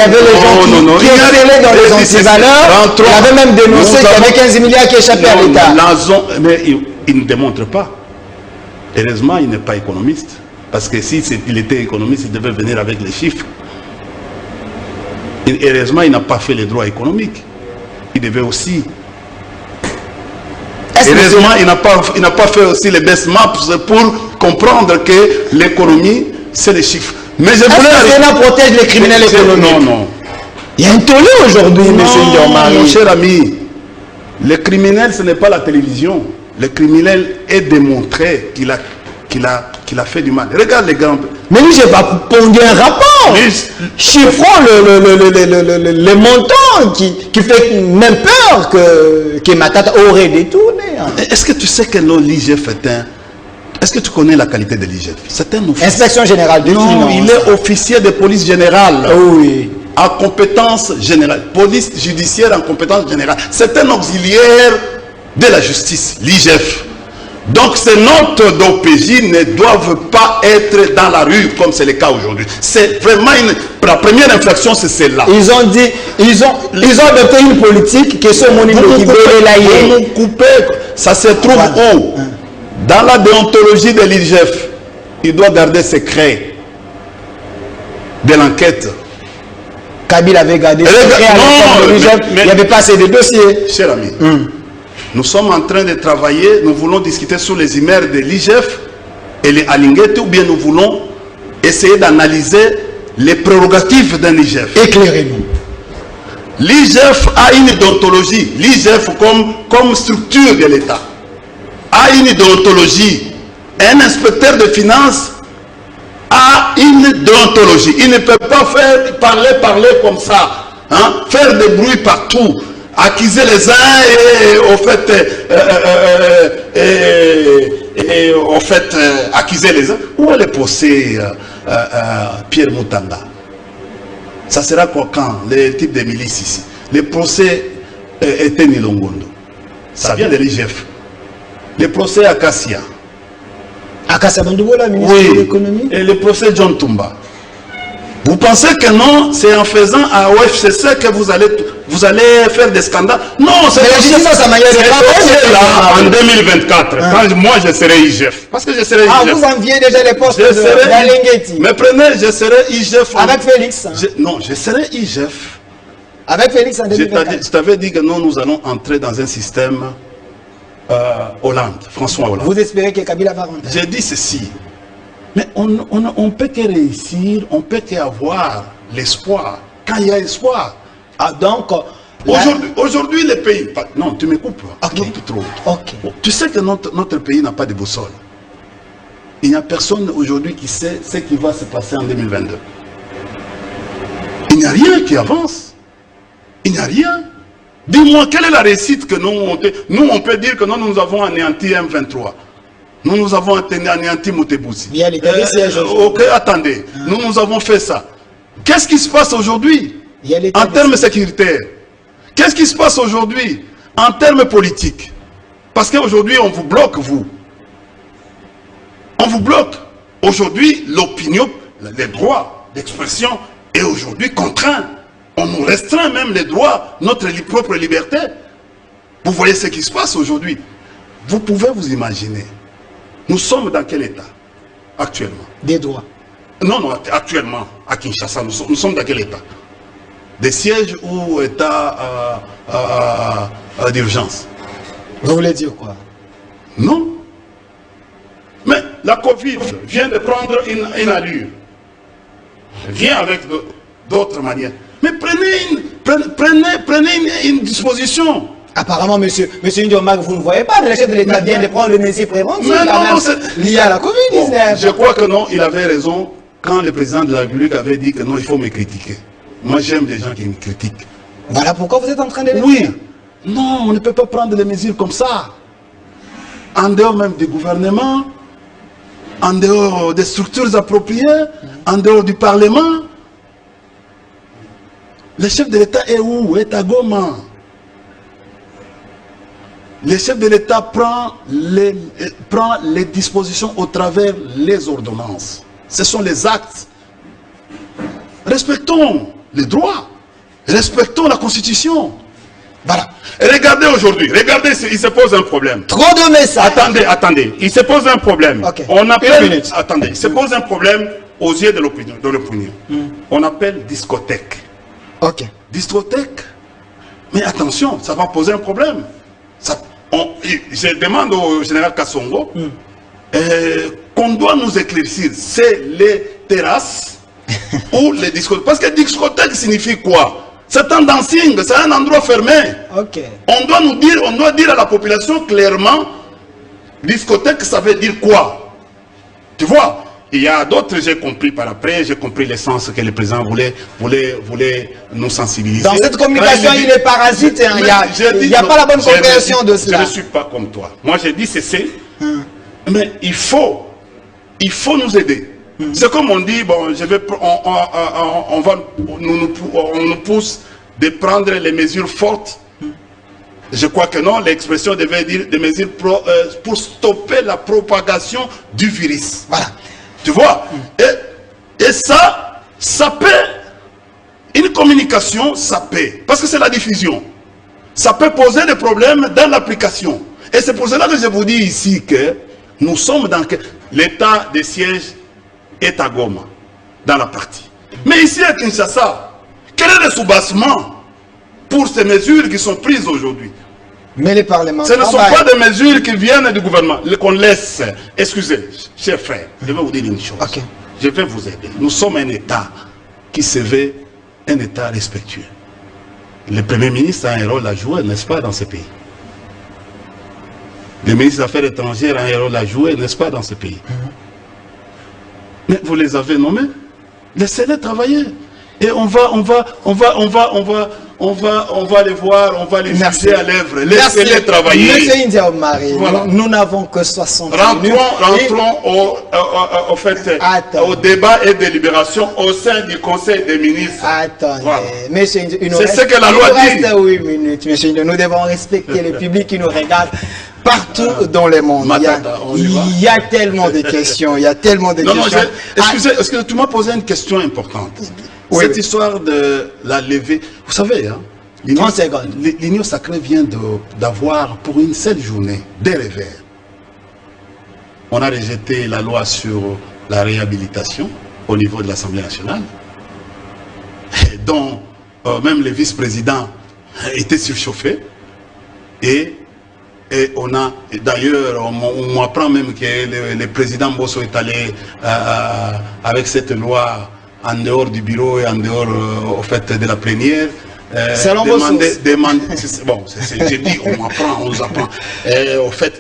avait les gens qui étaient dans les antivaleurs. Il avait même dénoncé qu'il y avait 15 milliards qui échappaient à l'État. Mais il ne démontre pas. Heureusement, il n'est pas économiste. Parce que s'il était économiste, il devait venir avec les chiffres. Heureusement, il n'a pas fait les droits économiques. Il devait aussi... Heureusement, il n'a pas fait aussi les best maps pour comprendre que l'économie, c'est les chiffres. Mais je voulais... Est-ce que Sénat protège les criminels économiques? Non, non. Il y a un tollé aujourd'hui, M. Ndiomari. Mon cher ami, le criminel, ce n'est pas la télévision. Le criminel est démontré qu'il a fait du mal. Regarde les grands... Mais lui, je n'ai pas pondu un rapport. Chiffrons le montant qui fait même peur que Matata aurait détourné. Est-ce que tu sais que l'IGF est un... Est-ce que tu connais la qualité de l'IGF? C'est un officier. Inspection générale des finances. Non, il est officier de police générale. Oui. En compétence générale. Police judiciaire en compétence générale. C'est un auxiliaire de la justice, l'IGF. Donc ces notes d'OPJ ne doivent pas être dans la rue comme c'est le cas aujourd'hui. C'est vraiment la première infraction, c'est celle-là. Ils ont dit, ils ont adopté une politique qui est vous coupez, ça se trouve où? Dans la déontologie de l'IGF, il doit garder secret de l'enquête. Kabila avait gardé secret à l'IGF, il n'y avait pas assez de dossiers. Cher ami. Nous sommes en train de travailler, nous voulons discuter sur les emails de l'IGF et les Alinguettes, ou bien nous voulons essayer d'analyser les prérogatives d'un IGF. Éclairez-nous. L'IGF a une déontologie. L'IGF comme structure de l'État a une déontologie. Un inspecteur de finances a une déontologie. Il ne peut pas parler comme ça, hein, faire des bruits partout. Accuser les uns et au fait accuser les uns. Où est le procès Pierre Moutanda? Ça sera quoi quand le type de milice ici? Le procès était Nilongondo. Ça vient de l'IGF. Le procès Acacia. Acacia Bandoubola, ministre de l'économie. Et le procès John Tumba. Vous pensez que non, c'est en faisant à OFCC que vous allez faire des scandales? Non, c'est là en 2024, quand moi je serai IGF. Parce que je serai IGF. Ah, vous enviez déjà les postes d'Alinguetti. Mais prenez, je serai IGF. Avec Félix. Non, je serai IGF. Avec Félix en 2024. Je t'avais dit que non, nous allons entrer dans un système Hollande, François Hollande. Vous espérez que Kabila va rentrer? J'ai dit ceci. Mais on peut que réussir, on peut qu'avoir l'espoir. Quand il y a espoir. Ah, donc... Aujourd'hui, les pays... Non, tu me coupes. Ok. Non, trop. Ok. Tu sais que notre pays n'a pas de boussole. Il n'y a personne aujourd'hui qui sait ce qui va se passer en 2022. Il n'y a rien qui avance. Il n'y a rien. Dis-moi, quelle est la réussite que nous, on peut dire que nous avons anéanti M23. Nous avons anéanti Moutebouzi. Ok, attendez. Nous avons fait ça. Qu'est-ce qui se passe aujourd'hui en termes sécuritaires? Qu'est-ce qui se passe aujourd'hui en termes politiques? Parce qu'aujourd'hui, on vous bloque, vous. On vous bloque. Aujourd'hui, l'opinion, les droits d'expression est aujourd'hui contraint. On nous restreint même les droits, notre propre liberté. Vous voyez ce qui se passe aujourd'hui. Vous pouvez vous imaginer. Nous sommes dans quel état actuellement? Des droits. Non, actuellement, à Kinshasa, nous sommes dans quel état? Des sièges ou état d'urgence? Vous voulez dire quoi? Non. Mais la Covid vient de prendre une allure. Vient avec d'autres manières. Mais prenez une disposition. Apparemment, monsieur Ndiomag, vous ne voyez pas, le chef de l'État vient de prendre le mesure préventive lié à la Covid-19. Bon, je crois que non, il avait raison quand le président de la République avait dit que non, il faut me critiquer. Moi, j'aime les gens qui me critiquent. Voilà pourquoi vous êtes en train de le dire. Oui. Non, on ne peut pas prendre des mesures comme ça. En dehors même du gouvernement, en dehors des structures appropriées, en dehors du Parlement. Le chef de l'État est où? Est à Goma. Le chef de l'État prend les dispositions au travers les ordonnances. Ce sont les actes. Respectons les droits. Respectons la Constitution. Voilà. Regardez aujourd'hui, regardez, il se pose un problème. Trop de messages. Attendez, il se pose un problème. Okay. On appelle, attendez, il se pose un problème aux yeux de l'opinion. On appelle discothèque. Ok. Discothèque. Mais attention, ça va poser un problème. Je demande au général Kassongo qu'on doit nous éclaircir. C'est les terrasses ou les discothèques. Parce que discothèque signifie quoi? C'est un dancing, c'est un endroit fermé. Ok. On doit dire à la population clairement, discothèque, ça veut dire quoi? Tu vois? Il y a d'autres, j'ai compris par après, j'ai compris l'essence que le président voulait nous sensibiliser. Dans cette communication, il est parasite, hein, il n'y a pas la bonne compréhension de cela. Je ne suis pas comme toi. Moi, j'ai dit c'est. Mais il faut nous aider. C'est comme on dit, bon, on nous pousse de prendre les mesures fortes. Je crois que non, l'expression devait dire des mesures pour stopper la propagation du virus. Voilà. Tu vois? Et ça peut, une communication, ça peut. Parce que c'est la diffusion. Ça peut poser des problèmes dans l'application. Et c'est pour cela que je vous dis ici que nous sommes dans l'état de siège est à Goma, dans la partie. Mais ici à Kinshasa, quel est le soubassement pour ces mesures qui sont prises aujourd'hui? Mais les parlements... Ce ne sont pas des mesures qui viennent du gouvernement, qu'on laisse. Excusez, chers frères, je vais vous dire une chose. Okay. Je vais vous aider. Nous sommes un État qui se veut un État respectueux. Le Premier ministre a un rôle à jouer, n'est-ce pas, dans ce pays? Le ministre des Affaires étrangères a un rôle à jouer, n'est-ce pas, dans ce pays? Mais vous les avez nommés. Laissez-les travailler. Et on va les voir, on va les juger à l'œuvre. Laissez-les travailler. Monsieur Ndiaye, voilà. Nous n'avons que 60 minutes. Rentrons au débat et délibération au sein du Conseil des ministres. Attendez, voilà. C'est ce que la loi dit. Il reste 8 minutes, monsieur. Nous devons respecter le public qui nous regarde partout dans le monde. Il y a tellement de questions. Il y a tellement de questions. Excusez, est-ce que tu m'as posé une question importante? Cette histoire de la levée, vous savez, hein, l'Union sacrée vient d'avoir pour une seule journée des revers. On a rejeté la loi sur la réhabilitation au niveau de l'Assemblée nationale, dont même le vice-président était surchauffé, et Et on a, d'ailleurs, on apprend même que le président Bosso est allé avec cette loi en dehors du bureau et en dehors au fait de la plénière. Bon, j'ai dit, on apprend, on nous apprend. Au fait,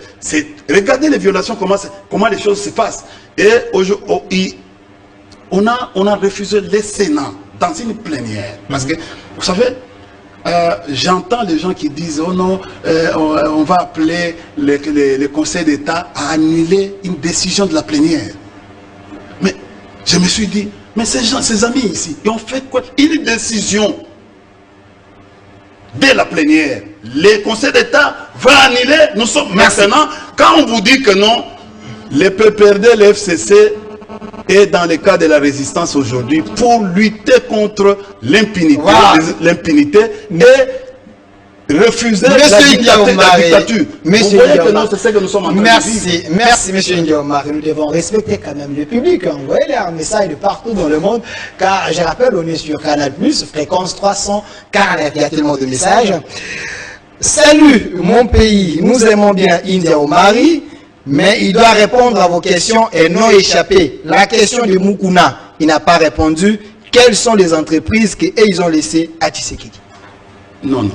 regardez les violations, comment les choses se passent. Et aujourd'hui, on a refusé le Sénat dans une plénière. Parce que, vous savez, j'entends les gens qui disent oh non, on va appeler le Conseil d'État à annuler une décision de la plénière. Mais je me suis dit, mais ces amis ici, ils ont fait quoi? Une décision dès la plénière. Le Conseil d'État va annuler. Nous sommes maintenant, quand on vous dit que non, le PPRD, le FCC est dans le cas de la résistance aujourd'hui pour lutter contre l'impunité, l'impunité et refuser la dictature. Monsieur c'est ce que nous sommes en train de vivre. Merci, monsieur Ndiomari. Nous devons respecter quand même le public. Envoyez un message de partout dans le monde, car je rappelle, on est sur Canal+, fréquence 349. Il y a tellement de messages. Salut mon pays, nous aimons bien Ndiomari, mais il doit répondre à vos questions et non échapper. La question de Moukouna, il n'a pas répondu. Quelles sont les entreprises qu'ils ont laissées à Tshisekedi? Non.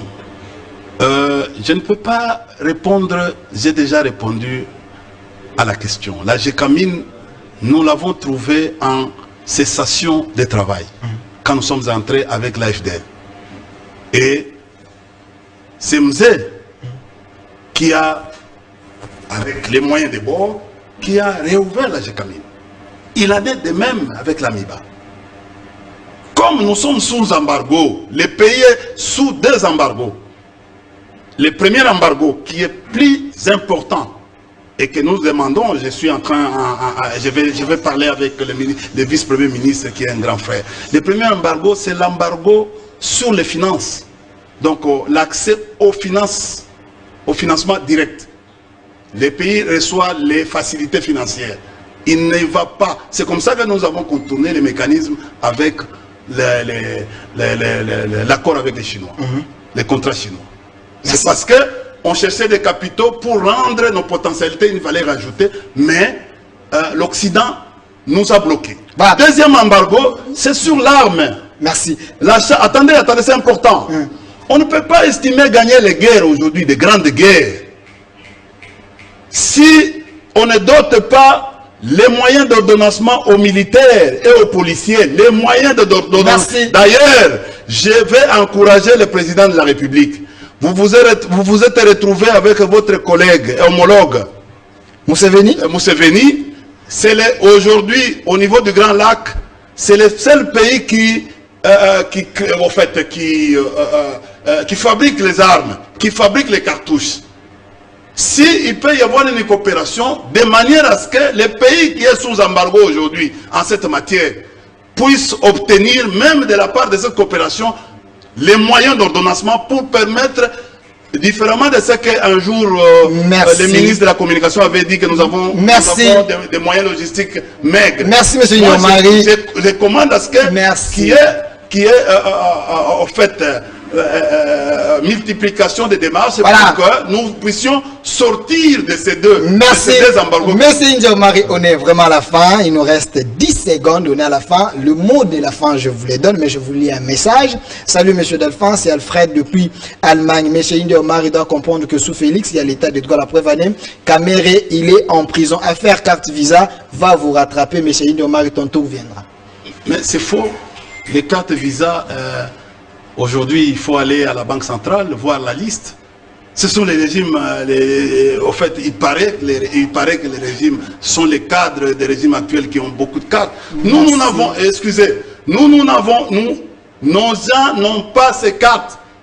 Je ne peux pas répondre, j'ai déjà répondu à la question. La GECAMIN, nous l'avons trouvée en cessation de travail quand nous sommes entrés avec l'AFDL. Et c'est Mzé qui a, avec les moyens de bord, qui a réouvert la GECAMIN. Il en est de même avec l'AMIBA. Comme nous sommes sous embargo, le pays est sous deux embargos. Le premier embargo qui est plus important et que nous demandons, je suis en train, je vais parler avec le vice-premier ministre qui est un grand frère. Le premier embargo, c'est l'embargo sur les finances. Donc l'accès aux finances, au financement direct. Le pays reçoit les facilités financières. Il ne va pas. C'est comme ça que nous avons contourné les mécanismes avec l'accord avec les Chinois, les contrats chinois. C'est parce qu'on cherchait des capitaux pour rendre nos potentialités une valeur ajoutée, mais l'Occident nous a bloqués. Voilà. Deuxième embargo, c'est sur l'arme. Merci. L'achat, attendez, c'est important. On ne peut pas estimer gagner les guerres aujourd'hui, des grandes guerres, si on ne dote pas les moyens d'ordonnancement aux militaires et aux policiers, les moyens d'ordonnancement. D'ailleurs, je vais encourager le président de la République. Vous vous êtes retrouvé avec votre collègue et homologue Museveni. C'est aujourd'hui, au niveau du Grand Lac, c'est le seul pays qui fabrique les armes, qui fabrique les cartouches. S'il peut y avoir une coopération, de manière à ce que les pays qui sont sous embargo aujourd'hui en cette matière puissent obtenir, même de la part de cette coopération, les moyens d'ordonnancement pour permettre, différemment de ce qu'un jour le ministre de la Communication avait dit que nous avons des moyens logistiques maigres. Merci, monsieur Ndiomari. Je commande à ce que qui est en fait multiplication des démarches pour que nous puissions sortir de ces deux embargos. Monsieur Ndiomari, on est vraiment à la fin. Il nous reste 10 secondes. On est à la fin. Le mot de la fin, je vous le donne, mais je vous lis un message. Salut, monsieur Delphin, c'est Alfred depuis Allemagne. Monsieur Ndiomari doit comprendre que sous Félix, il y a l'état de droit. La preuve année, Caméré, il est en prison. Affaire carte visa va vous rattraper. Monsieur Ndiomari, ton tour viendra. Mais c'est faux. Les cartes visa, aujourd'hui, il faut aller à la Banque centrale, voir la liste. Ce sont les régimes, au fait, il paraît que les régimes sont les cadres des régimes actuels qui ont beaucoup de cartes. Nous n'avons, excusez, nos gens n'ont pas ces cartes.